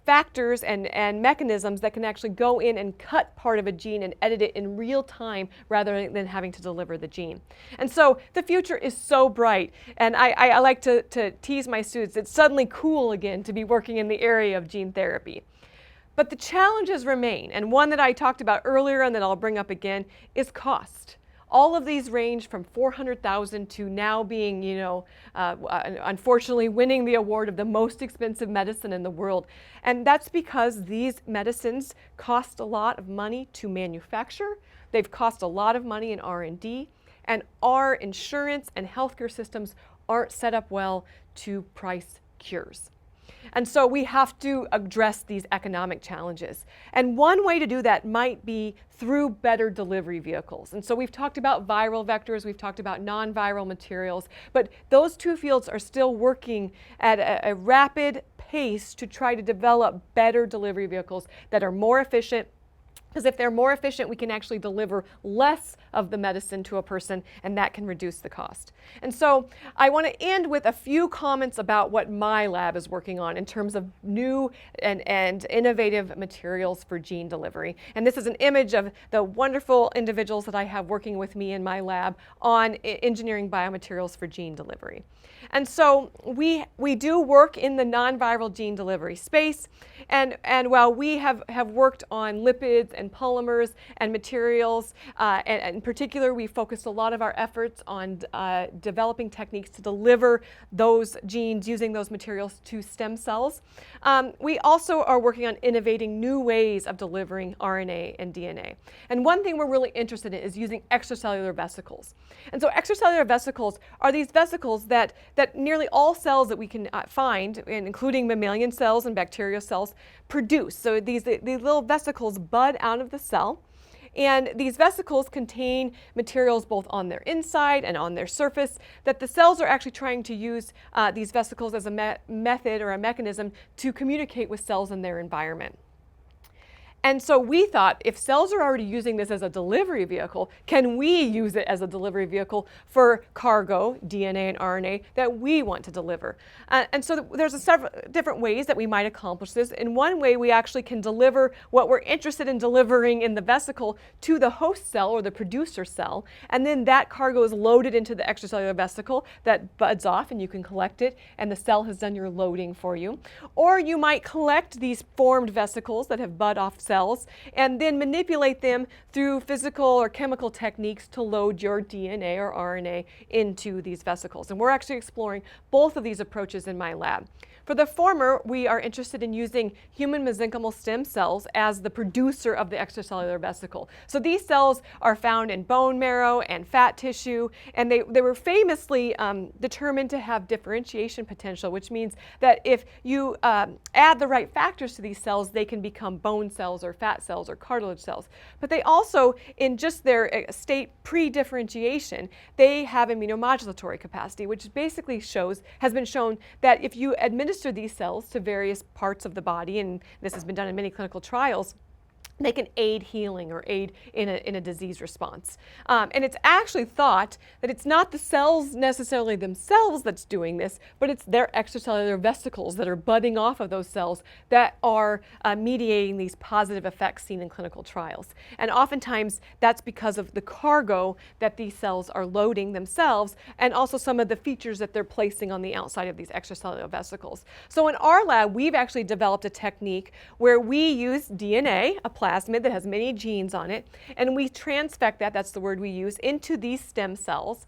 factors and mechanisms that can actually go in and cut part of a gene and edit it in real time rather than having to deliver the gene. And so the future is so bright. And I like to tease my students, it's suddenly cool again to be working in the area of gene therapy. But the challenges remain, and one that I talked about earlier and that I'll bring up again is cost. All of these range from $400,000 to now being, unfortunately winning the award of the most expensive medicine in the world. And that's because these medicines cost a lot of money to manufacture. They've cost a lot of money in R&D, and our insurance and healthcare systems aren't set up well to price cures. And so we have to address these economic challenges. And one way to do that might be through better delivery vehicles. And so we've talked about viral vectors, we've talked about non-viral materials, but those 2 fields are still working at a rapid pace to try to develop better delivery vehicles that are more efficient. Because if they're more efficient, we can actually deliver less of the medicine to a person, and that can reduce the cost. And so I want to end with a few comments about what my lab is working on in terms of new and innovative materials for gene delivery. And this is an image of the wonderful individuals that I have working with me in my lab on engineering biomaterials for gene delivery. And so we do work in the non-viral gene delivery space, and while we have worked on lipids and polymers and materials, and in particular we focused a lot of our efforts on developing techniques to deliver those genes using those materials to stem cells. We also are working on innovating new ways of delivering RNA and DNA. And one thing we're really interested in is using extracellular vesicles. And so extracellular vesicles are these vesicles that nearly all cells that we can find, including mammalian cells and bacterial cells, produce. So these little vesicles bud out of the cell. And these vesicles contain materials both on their inside and on their surface that the cells are actually trying to use these vesicles as a method or a mechanism to communicate with cells in their environment. And so we thought, if cells are already using this as a delivery vehicle, can we use it as a delivery vehicle for cargo, DNA and RNA, that we want to deliver? And so there's several different ways that we might accomplish this. In one way, we actually can deliver what we're interested in delivering in the vesicle to the host cell or the producer cell, and then that cargo is loaded into the extracellular vesicle that buds off, and you can collect it, and the cell has done your loading for you. Or you might collect these formed vesicles that have bud off cells and then manipulate them through physical or chemical techniques to load your DNA or RNA into these vesicles. And we're actually exploring both of these approaches in my lab. For the former, we are interested in using human mesenchymal stem cells as the producer of the extracellular vesicle. So these cells are found in bone marrow and fat tissue, and they were famously determined to have differentiation potential, which means that if you add the right factors to these cells, they can become bone cells or fat cells or cartilage cells. But they also, in just their state pre-differentiation, they have immunomodulatory capacity, which basically has been shown that if you administer these cells to various parts of the body, and this has been done in many clinical trials, they can aid healing or aid in a disease response. And it's actually thought that it's not the cells necessarily themselves that's doing this, but it's their extracellular vesicles that are budding off of those cells that are mediating these positive effects seen in clinical trials. And oftentimes that's because of the cargo that these cells are loading themselves, and also some of the features that they're placing on the outside of these extracellular vesicles. So in our lab, we've actually developed a technique where we use DNA, a plasmid that has many genes on it, and we transfect that's the word we use, into these stem cells.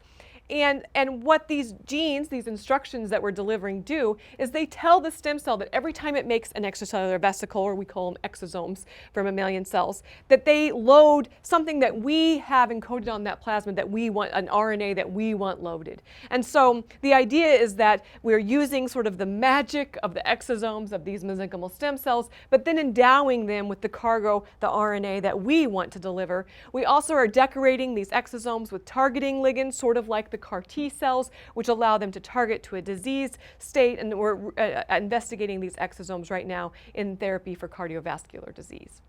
And what these genes, these instructions that we're delivering do, is they tell the stem cell that every time it makes an extracellular vesicle, or we call them exosomes for mammalian cells, that they load something that we have encoded on that plasmid that we want, an RNA that we want loaded. And so the idea is that we're using sort of the magic of the exosomes of these mesenchymal stem cells, but then endowing them with the cargo, the RNA that we want to deliver. We also are decorating these exosomes with targeting ligands, sort of like the CAR T cells, which allow them to target to a disease state, and we're investigating these exosomes right now in therapy for cardiovascular disease.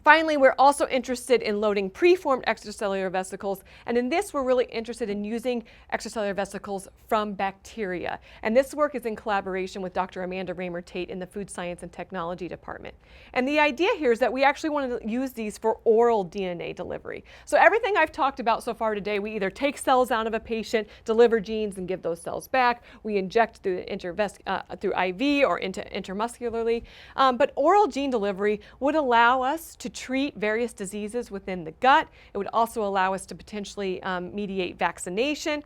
Finally, we're also interested in loading preformed extracellular vesicles, and in this we're really interested in using extracellular vesicles from bacteria. And this work is in collaboration with Dr. Amanda Raymer-Tate in the Food Science and Technology Department. And the idea here is that we actually want to use these for oral DNA delivery. So everything I've talked about so far today, we either take cells out of a patient, deliver genes, and give those cells back. We inject through through IV or intramuscularly. But oral gene delivery would allow us to treat various diseases within the gut. It would also allow us to potentially mediate vaccination.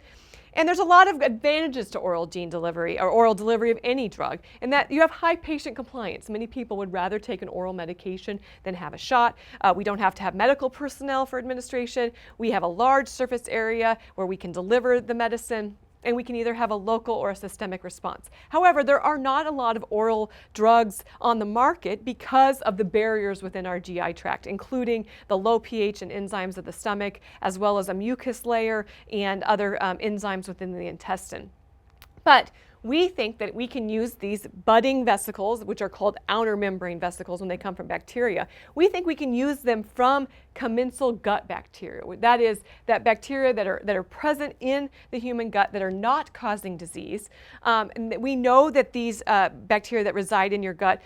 And there's a lot of advantages to oral gene delivery or oral delivery of any drug, in that you have high patient compliance. Many people would rather take an oral medication than have a shot. We don't have to have medical personnel for administration. We have a large surface area where we can deliver the medicine, and we can either have a local or a systemic response. However, there are not a lot of oral drugs on the market because of the barriers within our GI tract, including the low pH and enzymes of the stomach, as well as a mucus layer and other enzymes within the intestine. But we think that we can use these budding vesicles, which are called outer membrane vesicles when they come from bacteria. We think we can use them from commensal gut bacteria. That is, that bacteria that are present in the human gut that are not causing disease. And we know that these bacteria that reside in your gut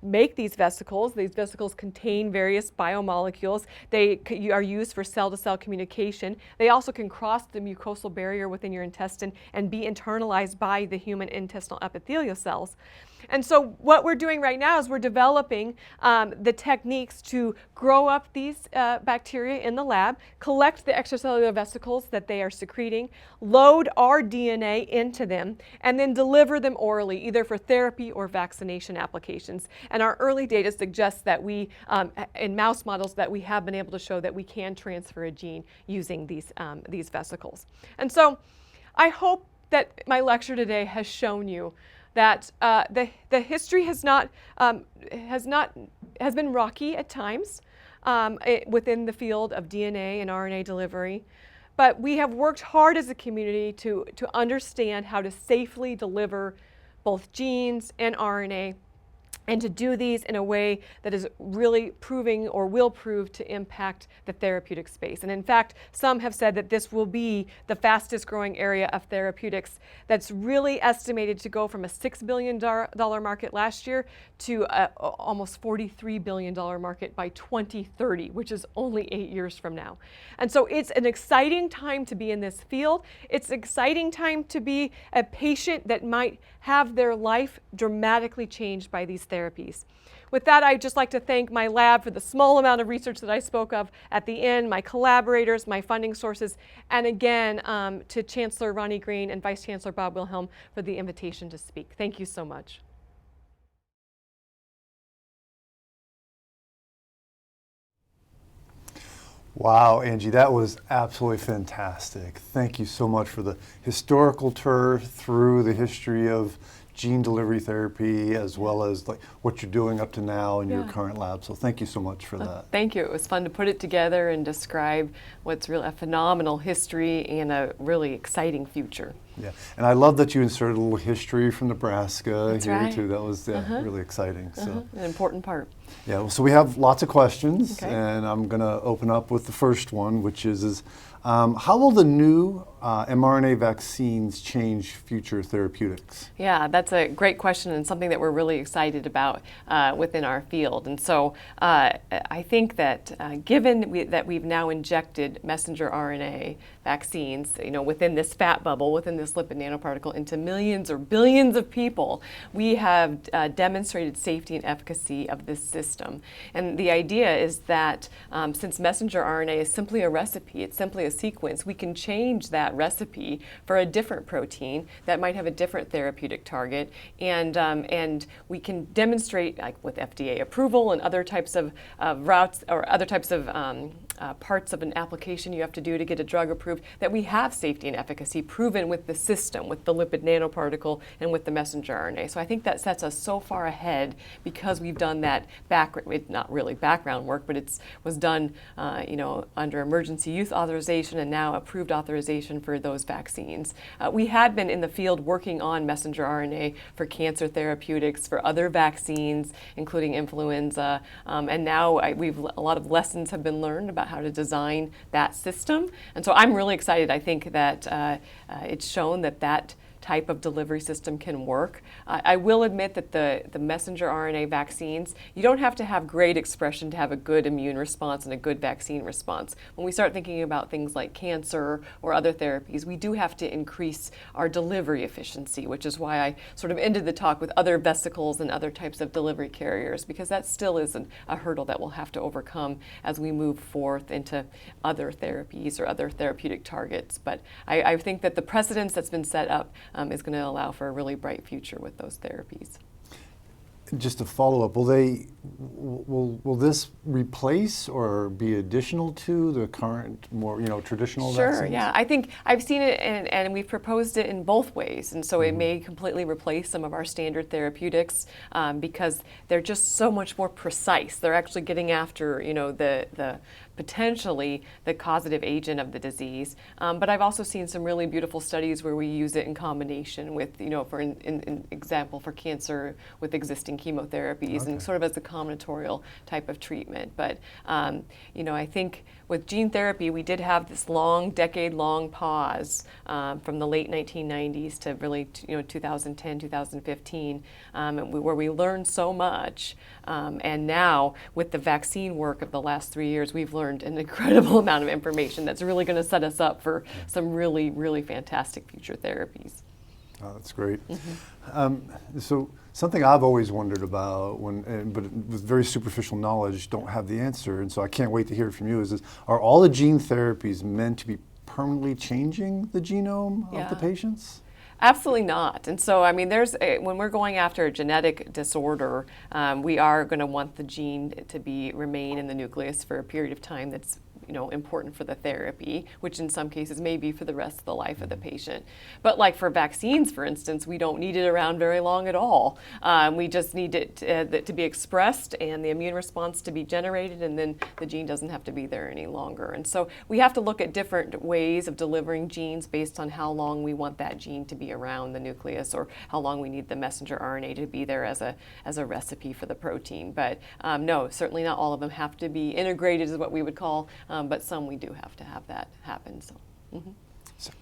make these vesicles. These vesicles contain various biomolecules. They are used for cell-to-cell communication. They also can cross the mucosal barrier within your intestine and be internalized by the human intestinal epithelial cells. And so what we're doing right now is we're developing the techniques to grow up these bacteria in the lab, collect the extracellular vesicles that they are secreting, load our DNA into them, and then deliver them orally, either for therapy or vaccination applications. And our early data suggests that we, in mouse models, that we have been able to show that we can transfer a gene using these vesicles. And so I hope that my lecture today has shown you that the history has been rocky at times within the field of DNA and RNA delivery, but we have worked hard as a community to understand how to safely deliver both genes and RNA and to do these in a way that is really proving or will prove to impact the therapeutic space. And in fact, some have said that this will be the fastest growing area of therapeutics that's really estimated to go from a $6 billion market last year to almost $43 billion market by 2030, which is only 8 years from now. And so it's an exciting time to be in this field. It's an exciting time to be a patient that might have their life dramatically changed by these therapies. With that, I'd just like to thank my lab for the small amount of research that I spoke of at the end, my collaborators, my funding sources, and again, to Chancellor Ronnie Green and Vice Chancellor Bob Wilhelm for the invitation to speak. Thank you so much. Wow, Angie, that was absolutely fantastic. Thank you so much for the historical tour through the history of gene delivery therapy, as well as like what you're doing up to now in your current lab. So thank you so much for that. Thank you. It was fun to put it together and describe what's really a phenomenal history and a really exciting future. Yeah, and I love that you inserted a little history from Nebraska That's here right. too. That was really exciting. So An important part. yeah, well, so we have lots of questions, Okay. and I'm going to open up with the first one, which is how will the new mRNA vaccines change future therapeutics? Yeah, that's a great question and something that we're really excited about within our field. And so I think that given that we've now injected messenger RNA vaccines, within this fat bubble, within this lipid nanoparticle into millions or billions of people, we have demonstrated safety and efficacy of this system. And the idea is that since messenger RNA is simply a recipe, it's simply a sequence, we can change that recipe for a different protein that might have a different therapeutic target, and we can demonstrate, like with FDA approval and other types of routes or other types of parts of an application you have to do to get a drug approved, that we have safety and efficacy proven with the system, with the lipid nanoparticle and with the messenger RNA. So I think that sets us so far ahead because we've done that not really background work, but it was done under emergency use authorization and now approved authorization for those vaccines. We had been in the field working on messenger RNA for cancer therapeutics, for other vaccines, including influenza, and now a lot of lessons have been learned about how to design that system. And so I'm really excited. I think that it's shown that type of delivery system can work. I will admit that the messenger RNA vaccines, you don't have to have great expression to have a good immune response and a good vaccine response. When we start thinking about things like cancer or other therapies, we do have to increase our delivery efficiency, which is why I sort of ended the talk with other vesicles and other types of delivery carriers, because that still is a hurdle that we'll have to overcome as we move forth into other therapies or other therapeutic targets. But I think that the precedence that's been set up is going to allow for a really bright future with those therapies. Just to follow up, will this replace or be additional to the current more traditional vaccines? Sure, yeah. I think I've seen it and we've proposed it in both ways. And so it may completely replace some of our standard therapeutics because they're just so much more precise. They're actually getting after the potentially the causative agent of the disease. But I've also seen some really beautiful studies where we use it in combination with, for in example, for cancer with existing chemotherapies and sort of as a combinatorial type of treatment. But, I think with gene therapy, we did have this decade-long pause from the late 1990s to really, 2010, 2015, where we learned so much. And now, with the vaccine work of the last 3 years, we've learned an incredible amount of information that's really going to set us up for some really, really fantastic future therapies. Oh, that's great. So something I've always wondered about, but with very superficial knowledge, don't have the answer, and so I can't wait to hear it from you, is are all the gene therapies meant to be permanently changing the genome of the patients? Absolutely not. And so, when we're going after a genetic disorder, we are going to want the gene to remain in the nucleus for a period of time that's important for the therapy, which in some cases may be for the rest of the life of the patient. But like for vaccines, for instance, we don't need it around very long at all. We just need it to be expressed and the immune response to be generated, and then the gene doesn't have to be there any longer. And so we have to look at different ways of delivering genes based on how long we want that gene to be around the nucleus, or how long we need the messenger RNA to be there as a recipe for the protein. But no, certainly not all of them have to be integrated, is what we would call, but some we do have to have that happen. So. Mm-hmm.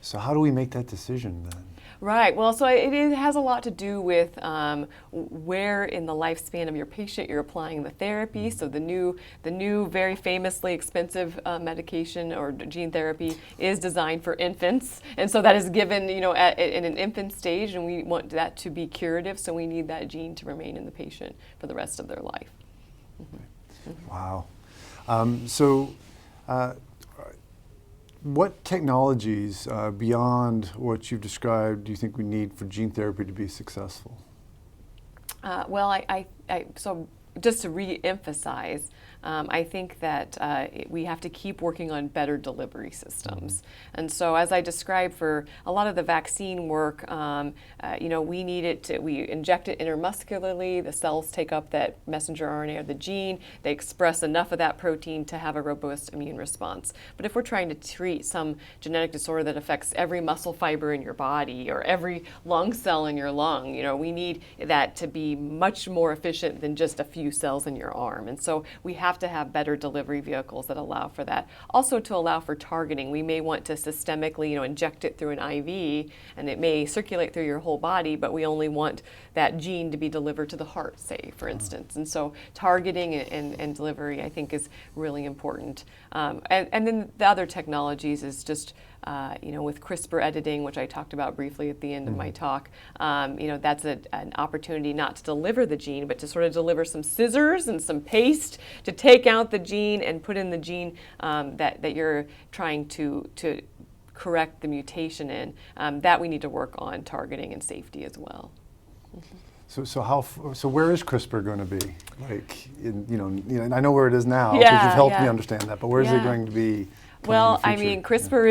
So how do we make that decision then? Right. Well, so it has a lot to do with where in the lifespan of your patient you're applying the therapy. So the new very famously expensive medication or gene therapy is designed for infants, and so that is given in an infant stage, and we want that to be curative. So we need that gene to remain in the patient for the rest of their life. Mm-hmm. Wow. What technologies beyond what you've described do you think we need for gene therapy to be successful? Well, so just to re-emphasize, I think that we have to keep working on better delivery systems. And so as I described for a lot of the vaccine work, we need it we inject it intramuscularly, the cells take up that messenger RNA or the gene, they express enough of that protein to have a robust immune response. But if we're trying to treat some genetic disorder that affects every muscle fiber in your body or every lung cell in your lung, we need that to be much more efficient than just a few cells in your arm. And so we have to have better delivery vehicles that allow for that. Also to allow for targeting. We may want to systemically, inject it through an IV, and it may circulate through your whole body, but we only want that gene to be delivered to the heart, say, for instance. And so targeting and delivery, I think, is really important. And then the other technologies is just with CRISPR editing, which I talked about briefly at the end of my talk, that's an opportunity not to deliver the gene, but to sort of deliver some scissors and some paste to take out the gene and put in the gene that you're trying to correct the mutation in. That we need to work on targeting and safety as well. Mm-hmm. So where is CRISPR going to be? I know where it is now because you've helped me understand that, but where is it going to be? Well, I mean, CRISPR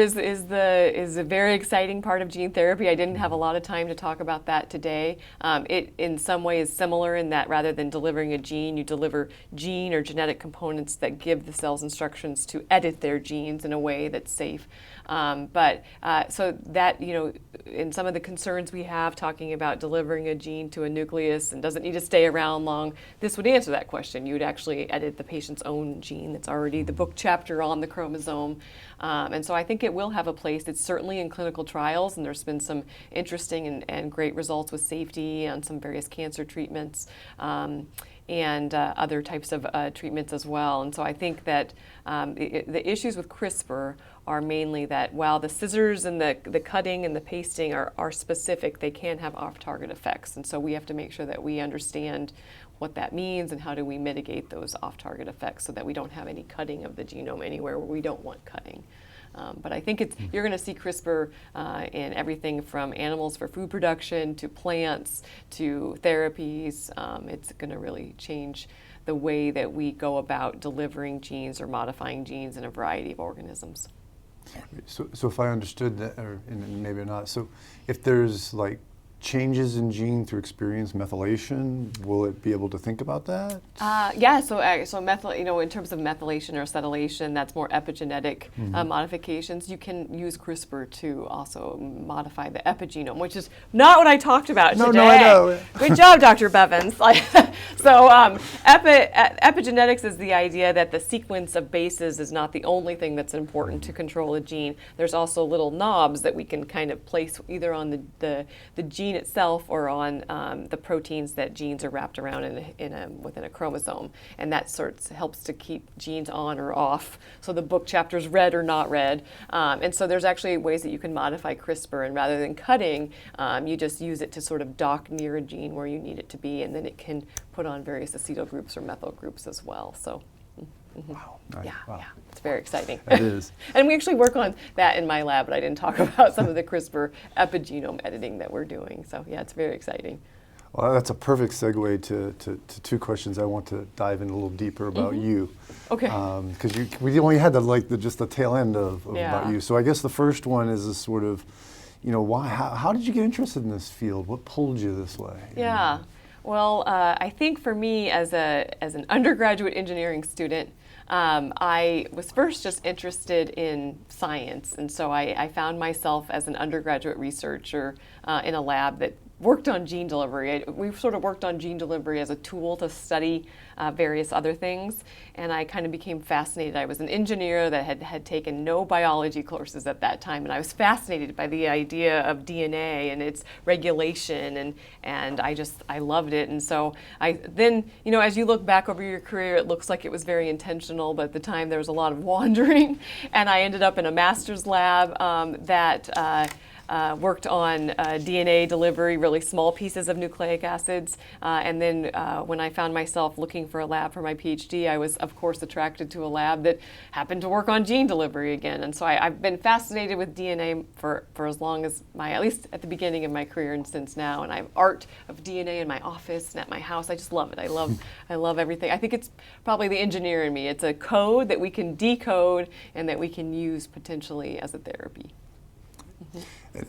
is a very exciting part of gene therapy. I didn't have a lot of time to talk about that today. It, in some ways, is similar in that rather than delivering a gene, you deliver gene or genetic components that give the cells instructions to edit their genes in a way that's safe. So that, in some of the concerns we have talking about delivering a gene to a nucleus and doesn't need to stay around long, this would answer that question. You would actually edit the patient's own gene that's already the book chapter on the chromosome. And so I think it will have a place. It's certainly in clinical trials, and there's been some interesting and great results with safety on some various cancer treatments. And other types of treatments as well. And so I think that the issues with CRISPR are mainly that while the scissors and the cutting and the pasting are specific, they can have off-target effects. And so we have to make sure that we understand what that means and how do we mitigate those off-target effects so that we don't have any cutting of the genome anywhere where we don't want cutting. But I think you're going to see CRISPR in everything from animals for food production to plants to therapies. It's going to really change the way that we go about delivering genes or modifying genes in a variety of organisms. So if I understood that, or maybe not, so if there's changes in gene through experienced methylation, will it be able to think about that? So methyl, in terms of methylation or acetylation, that's more epigenetic modifications. You can use CRISPR to also modify the epigenome, which is not what I talked about today. No, I know. Good job, Dr. Bevins. Epigenetics is the idea that the sequence of bases is not the only thing that's important to control a gene. There's also little knobs that we can kind of place either on the gene itself or on the proteins that genes are wrapped around within a chromosome, and that helps to keep genes on or off. So the book chapter's read or not read, and so there's actually ways that you can modify CRISPR, and rather than cutting, you just use it to sort of dock near a gene where you need it to be, and then it can put on various acetyl groups or methyl groups as well. So. Mm-hmm. Wow. Nice. Yeah, it's very exciting. It is. And we actually work on that in my lab, but I didn't talk about some of the CRISPR epigenome editing that we're doing. So yeah, it's very exciting. Well, that's a perfect segue to two questions I want to dive in a little deeper about you. Okay. Because we only had just the tail end of about you. So I guess the first one is this sort of, why? How did you get interested in this field? What pulled you this way? Yeah. Well, I think for me as an undergraduate engineering student, I was first just interested in science, and so I found myself as an undergraduate researcher in a lab that worked on gene delivery. We sort of worked on gene delivery as a tool to study various other things, and I kind of became fascinated. I was an engineer that had taken no biology courses at that time, and I was fascinated by the idea of DNA and its regulation, and I loved it. And so then, as you look back over your career, it looks like it was very intentional, but at the time there was a lot of wandering, and I ended up in a master's lab that worked on DNA delivery, really small pieces of nucleic acids. And then when I found myself looking for a lab for my PhD, I was, of course, attracted to a lab that happened to work on gene delivery again. And so I've been fascinated with DNA for as long as at least at the beginning of my career and since now. And I have art of DNA in my office and at my house. I just love it. I love everything. I think it's probably the engineer in me. It's a code that we can decode and that we can use potentially as a therapy.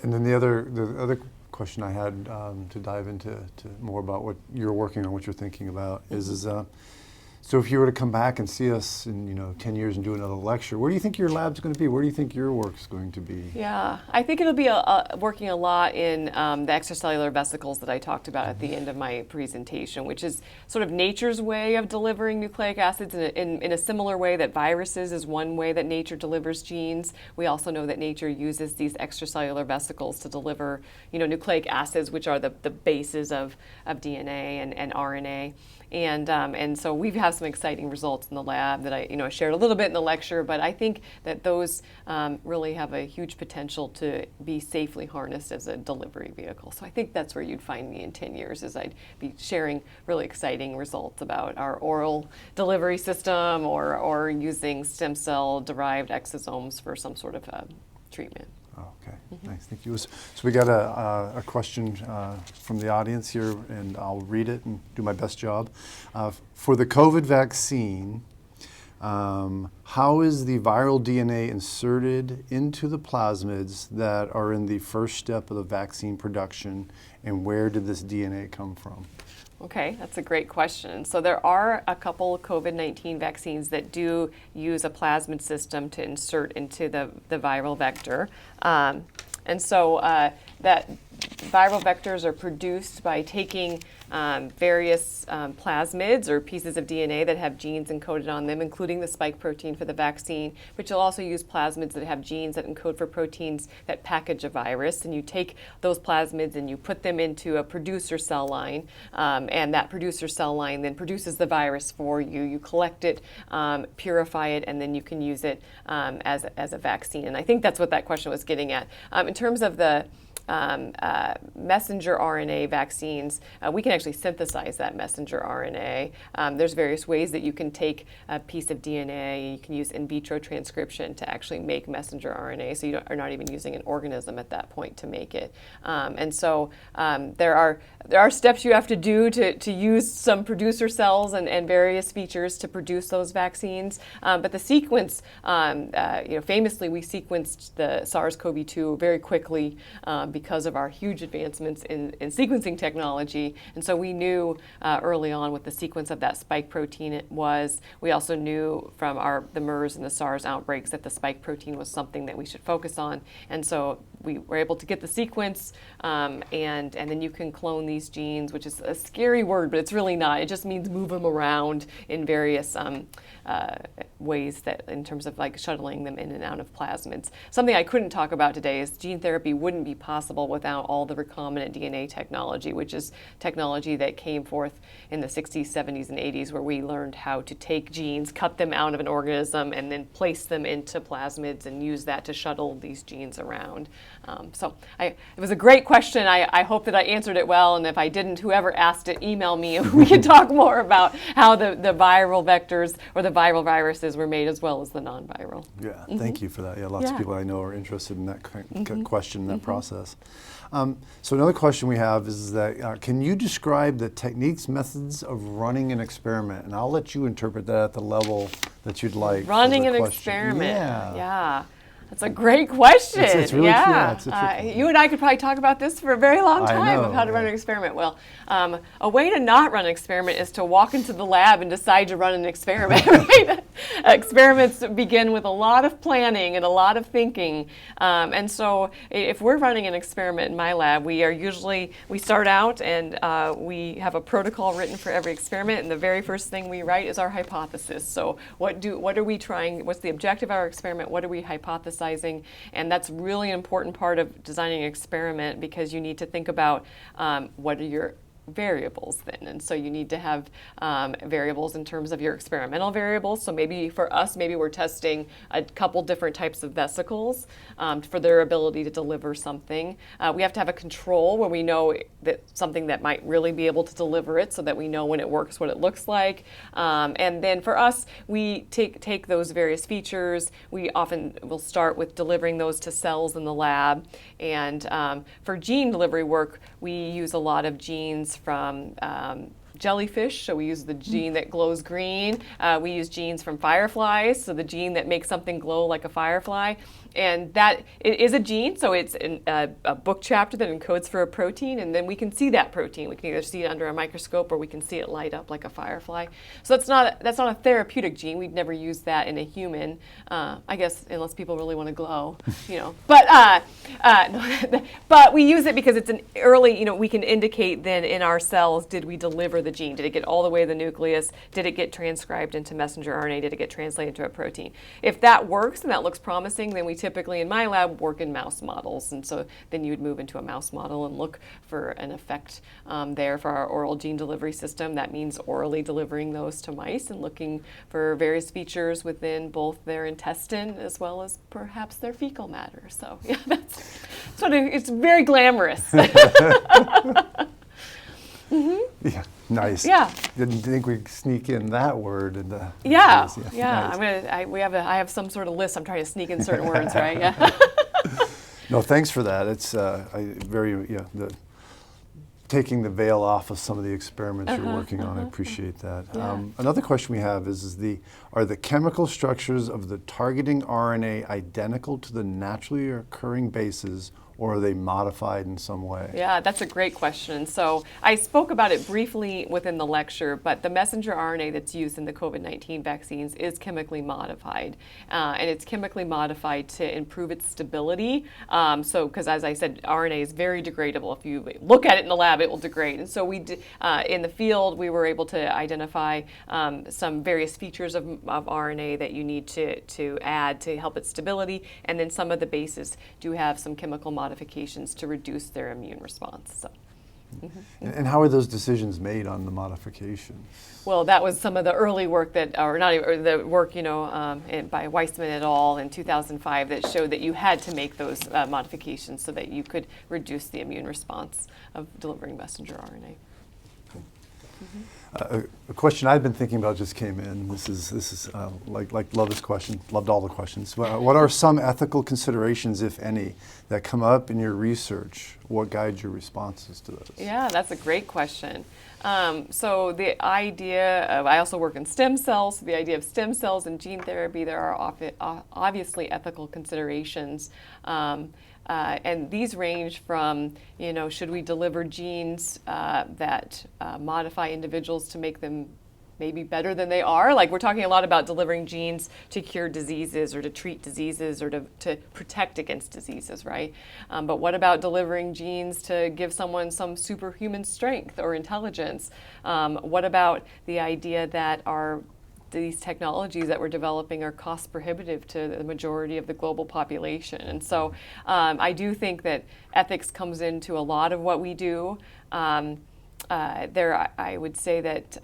And then the other question I had to dive into more about what you're working on, what you're thinking about, is so if you were to come back and see us in 10 years and do another lecture, where do you think your lab's going to be? Where do you think your work's going to be? Yeah, I think it'll be working a lot in the extracellular vesicles that I talked about at the end of my presentation, which is sort of nature's way of delivering nucleic acids in a similar way that viruses is one way that nature delivers genes. We also know that nature uses these extracellular vesicles to deliver nucleic acids, which are the bases of DNA and RNA. And so we have some exciting results in the lab that I shared a little bit in the lecture, but I think that those really have a huge potential to be safely harnessed as a delivery vehicle. So I think that's where you'd find me in 10 years, is I'd be sharing really exciting results about our oral delivery system or using stem cell derived exosomes for some sort of treatment. Okay, nice, thank you. So we got a question from the audience here, and I'll read it and do my best job. For the COVID vaccine, how is the viral DNA inserted into the plasmids that are in the first step of the vaccine production, and where did this DNA come from? Okay, that's a great question. So there are a couple of COVID-19 vaccines that do use a plasmid system to insert into the viral vector. And so that viral vectors are produced by taking various plasmids or pieces of DNA that have genes encoded on them, including the spike protein for the vaccine, but you'll also use plasmids that have genes that encode for proteins that package a virus. And you take those plasmids and you put them into a producer cell line, and that producer cell line then produces the virus for you. You collect it, purify it, and then you can use it as a vaccine. And I think that's what that question was getting at. In terms of the messenger RNA vaccines, we can actually synthesize that messenger RNA. There's various ways that you can take a piece of DNA. You can use in vitro transcription to actually make messenger RNA, so you are not even using an organism at that point to make it. And so there are steps you have to do to use some producer cells and various features to produce those vaccines. But the sequence, famously we sequenced the SARS-CoV-2 very quickly because of our huge advancements in sequencing technology. And so we knew early on what the sequence of that spike protein was. We also knew from the MERS and the SARS outbreaks that the spike protein was something that we should focus on. And so we were able to get the sequence, and then you can clone these genes, which is a scary word, but it's really not. It just means move them around in various ways that in terms of like shuttling them in and out of plasmids. Something I couldn't talk about today is gene therapy wouldn't be possible without all the recombinant DNA technology, which is technology that came forth in the 60s, 70s, and 80s, where we learned how to take genes, cut them out of an organism, and then place them into plasmids and use that to shuttle these genes around. It was a great question. I hope that I answered it well, and if I didn't, whoever asked it, email me and we can talk more about how the viral vectors or the viral viruses were made as well as the non-viral. Yeah, thank you for that. Yeah, lots of people I know are interested in that question, that process. So another question we have is that can you describe the techniques, methods of running an experiment? And I'll let you interpret that at the level that you'd like. Running an question. experiment. Yeah. Yeah. That's a great question. It's really yeah. it's a tricky one. You and I could probably talk about this for a very long I time know, of how to run yeah. an experiment. Well, a way to not run an experiment is to walk into the lab and decide to run an experiment. Right? Experiments begin with a lot of planning and a lot of thinking. And so if we're running an experiment in my lab, we start out and we have a protocol written for every experiment, and the very first thing we write is our hypothesis. So what are we trying, what's the objective of our experiment, what are we hypothesizing? And that's really an important part of designing an experiment, because you need to think about what are your variables then. And so you need to have variables in terms of your experimental variables. So maybe for us, maybe we're testing a couple different types of vesicles for their ability to deliver something. We have to have a control where we know that something that might really be able to deliver it, so that we know when it works what it looks like. And then for us, we take those various features. We often will start with delivering those to cells in the lab. And for gene delivery work, we use a lot of genes from jellyfish, so we use the gene that glows green. We use genes from fireflies, so the gene that makes something glow like a firefly. And that it is a gene, so it's a book chapter that encodes for a protein, and then we can see that protein. We can either see it under a microscope or we can see it light up like a firefly. So that's not a therapeutic gene. We'd never use that in a human, I guess, unless people really want to glow, you know. But we use it because it's an early, you know, we can indicate then in our cells, did we deliver the gene? Did it get all the way to the nucleus? Did it get transcribed into messenger RNA? Did it get translated into a protein? If that works and that looks promising, then we typically in my lab work in mouse models, and so then you'd move into a mouse model and look for an effect there for our oral gene delivery system. That means orally delivering those to mice and looking for various features within both their intestine as well as perhaps their fecal matter. So yeah, that's sort of, it's very glamorous. Yeah, nice. Yeah. Didn't think we'd sneak in that word. Yeah. Nice. I have some sort of list. I'm trying to sneak in certain words, right? Yeah. No, thanks for that. It's taking the veil off of some of the experiments you're working on. I appreciate that. Yeah. Another question we have is are the chemical structures of the targeting RNA identical to the naturally occurring bases, or are they modified in some way? Yeah, that's a great question. So I spoke about it briefly within the lecture, but the messenger RNA that's used in the COVID-19 vaccines is chemically modified. And it's chemically modified to improve its stability. Because as I said, RNA is very degradable. If you look at it in the lab, it will degrade. And so in the field, we were able to identify some various features of RNA that you need to add to help its stability. And then some of the bases do have some chemical modifications to reduce their immune response. So. And how are those decisions made on the modifications? Well, that was some of the early work the work, by Weissman et al. In 2005 that showed that you had to make those modifications so that you could reduce the immune response of delivering messenger RNA. A question I've been thinking about just came in. This is love this question. Loved all the questions. What are some ethical considerations, if any, that come up in your research? What guides your responses to those? Yeah, that's a great question. So the idea of, I also work in stem cells. So the idea of stem cells and gene therapy, there are obviously ethical considerations. And these range from, should we deliver genes that modify individuals to make them maybe better than they are? Like, we're talking a lot about delivering genes to cure diseases or to treat diseases or to protect against diseases, right? But what about delivering genes to give someone some superhuman strength or intelligence? What about the idea that these technologies that we're developing are cost prohibitive to the majority of the global population? And so I do think that ethics comes into a lot of what we do. I would say that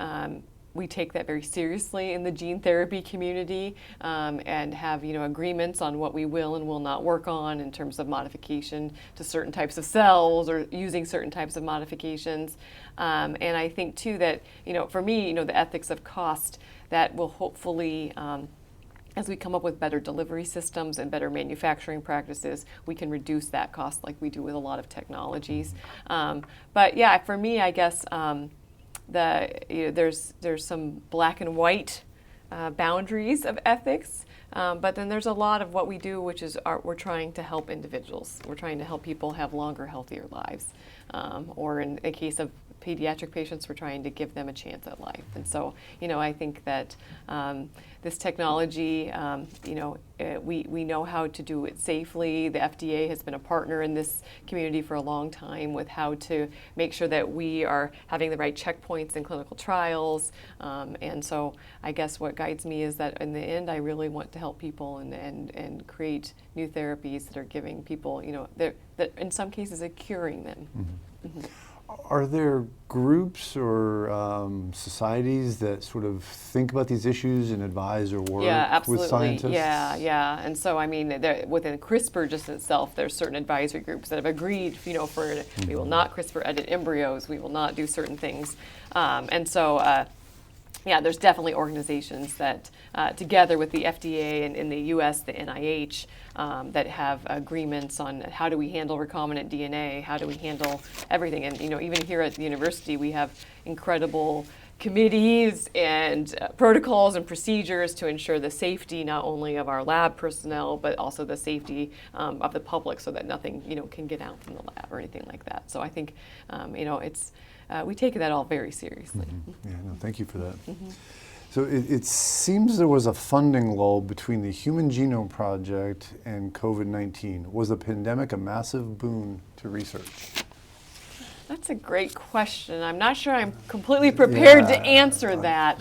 we take that very seriously in the gene therapy community and have agreements on what we will and will not work on in terms of modification to certain types of cells or using certain types of modifications. And I think too that for me the ethics of cost that will hopefully as we come up with better delivery systems and better manufacturing practices, we can reduce that cost like we do with a lot of technologies. But yeah, for me, I guess there's some black and white boundaries of ethics. But then there's a lot of what we do, which is we're trying to help individuals. We're trying to help people have longer, healthier lives. Or in a case of pediatric patients, we're trying to give them a chance at life. And so, I think that this technology, we know how to do it safely. The FDA has been a partner in this community for a long time with how to make sure that we are having the right checkpoints in clinical trials. And so I guess what guides me is that in the end, I really want to help people and create new therapies that are giving people, that in some cases are curing them. Mm-hmm. Are there groups or societies that sort of think about these issues and advise or work with scientists? Yeah. And so, within CRISPR just itself, there's certain advisory groups that have agreed, we will not CRISPR edit embryos, we will not do certain things. There's definitely organizations that, together with the FDA and in the U.S., the NIH, that have agreements on how do we handle recombinant DNA, how do we handle everything. And, even here at the university, we have incredible committees and protocols and procedures to ensure the safety not only of our lab personnel, but also the safety of the public so that nothing, can get out from the lab or anything like that. So I think, it's we take that all very seriously. Mm-hmm. Yeah, no, thank you for that. Mm-hmm. So it seems there was a funding lull between the Human Genome Project and COVID-19. Was the pandemic a massive boon to research? That's a great question. I'm not sure I'm completely prepared to answer that.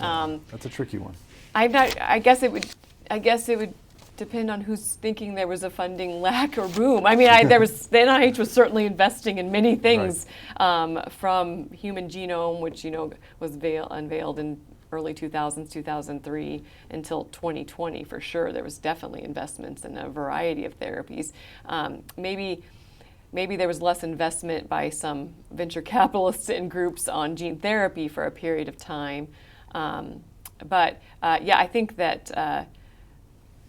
That's a tricky one. I'm not. I guess it would depend on who's thinking there was a funding lack or boom. The NIH was certainly investing in many things, from Human Genome, which was unveiled in early 2000s, 2003, until 2020 for sure. There was definitely investments in a variety of therapies. Maybe there was less investment by some venture capitalists and groups on gene therapy for a period of time. I think that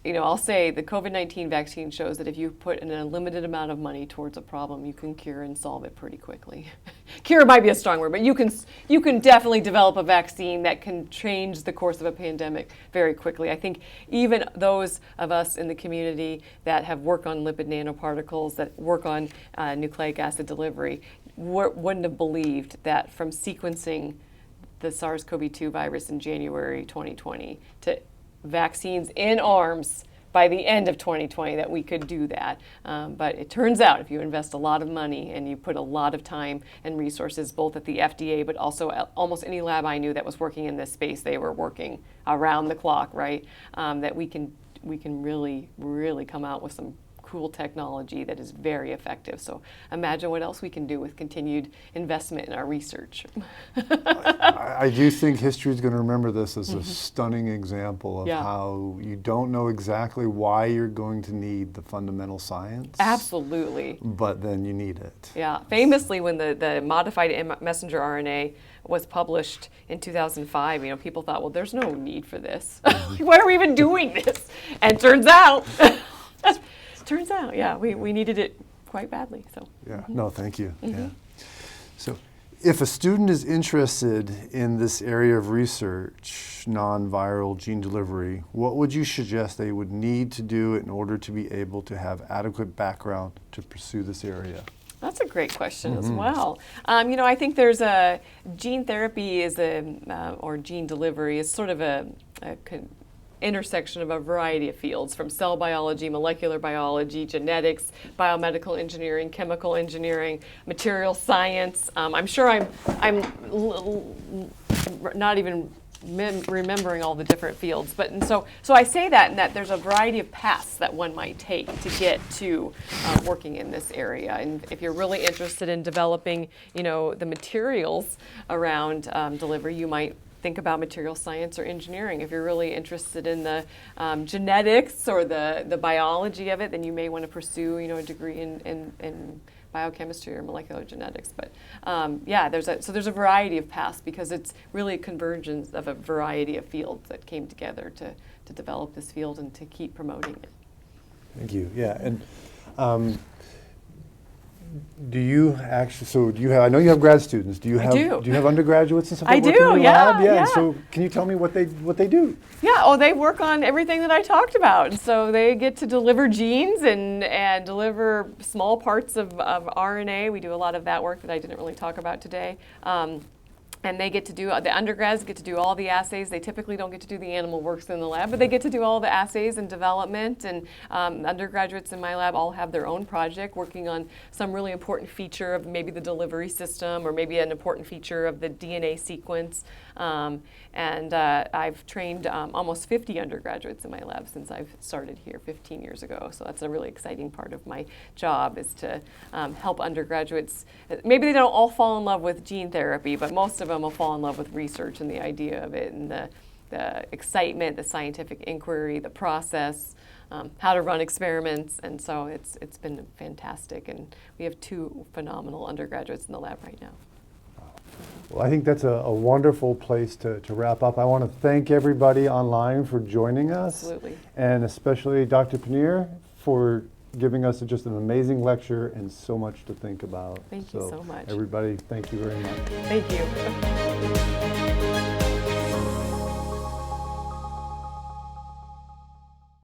I'll say the COVID-19 vaccine shows that if you put an unlimited amount of money towards a problem, you can cure and solve it pretty quickly. Cure might be a strong word, but you can definitely develop a vaccine that can change the course of a pandemic very quickly. I think even those of us in the community that have worked on lipid nanoparticles, that work on nucleic acid delivery, wouldn't have believed that from sequencing the SARS-CoV-2 virus in January 2020 to vaccines in arms by the end of 2020 that we could do that. But it turns out if you invest a lot of money and you put a lot of time and resources both at the FDA but also at almost any lab I knew that was working in this space, they were working around the clock, right? That we can really, really come out with some cool technology that is very effective. So imagine what else we can do with continued investment in our research. I do think history is going to remember this as a stunning example of how you don't know exactly why you're going to need the fundamental science. Absolutely. But then you need it. Yeah. Famously, when the modified messenger RNA was published in 2005, people thought, well, there's no need for this. Why are we even doing this? And turns out, we needed it quite badly. So. Yeah. No, thank you. Yeah. So, if a student is interested in this area of research, non-viral gene delivery, what would you suggest they would need to do in order to be able to have adequate background to pursue this area? That's a great question as well. I think there's a gene therapy or gene delivery is sort of a intersection of a variety of fields, from cell biology, molecular biology, genetics, biomedical engineering, chemical engineering, material science. I'm sure I'm not even remembering all the different fields, but so I say that in that there's a variety of paths that one might take to get to working in this area. And if you're really interested in developing, the materials around delivery, you might think about material science or engineering. If you're really interested in the genetics or the biology of it, then you may want to pursue, a degree in biochemistry or molecular genetics. But yeah, there's a variety of paths because it's really a convergence of a variety of fields that came together to develop this field and to keep promoting it. Thank you. Yeah, and do you actually? So do you have? I know you have grad students. Do you have? do. Do you have undergraduates and stuff? I that work in do, your yeah, lab? yeah. So can you tell me what they do? Yeah, oh, they work on everything that I talked about. And so they get to deliver genes and deliver small parts of RNA. We do a lot of that work that I didn't really talk about today. And they get to do, the undergrads get to do all the assays. They typically don't get to do the animal works in the lab, but they get to do all the assays and development. And undergraduates in my lab all have their own project working on some really important feature of maybe the delivery system or maybe an important feature of the DNA sequence. And I've trained almost 50 undergraduates in my lab since I've started here 15 years ago. So that's a really exciting part of my job is to help undergraduates. Maybe they don't all fall in love with gene therapy, but most of them will fall in love with research and the idea of it and the excitement, the scientific inquiry, the process, how to run experiments. And so it's been fantastic. And we have 2 phenomenal undergraduates in the lab right now. Well, I think that's a wonderful place to wrap up. I want to thank everybody online for joining us. Absolutely. And especially Dr. Paneer for giving us just an amazing lecture and so much to think about. Thank you so much. Everybody, thank you very much. Thank you.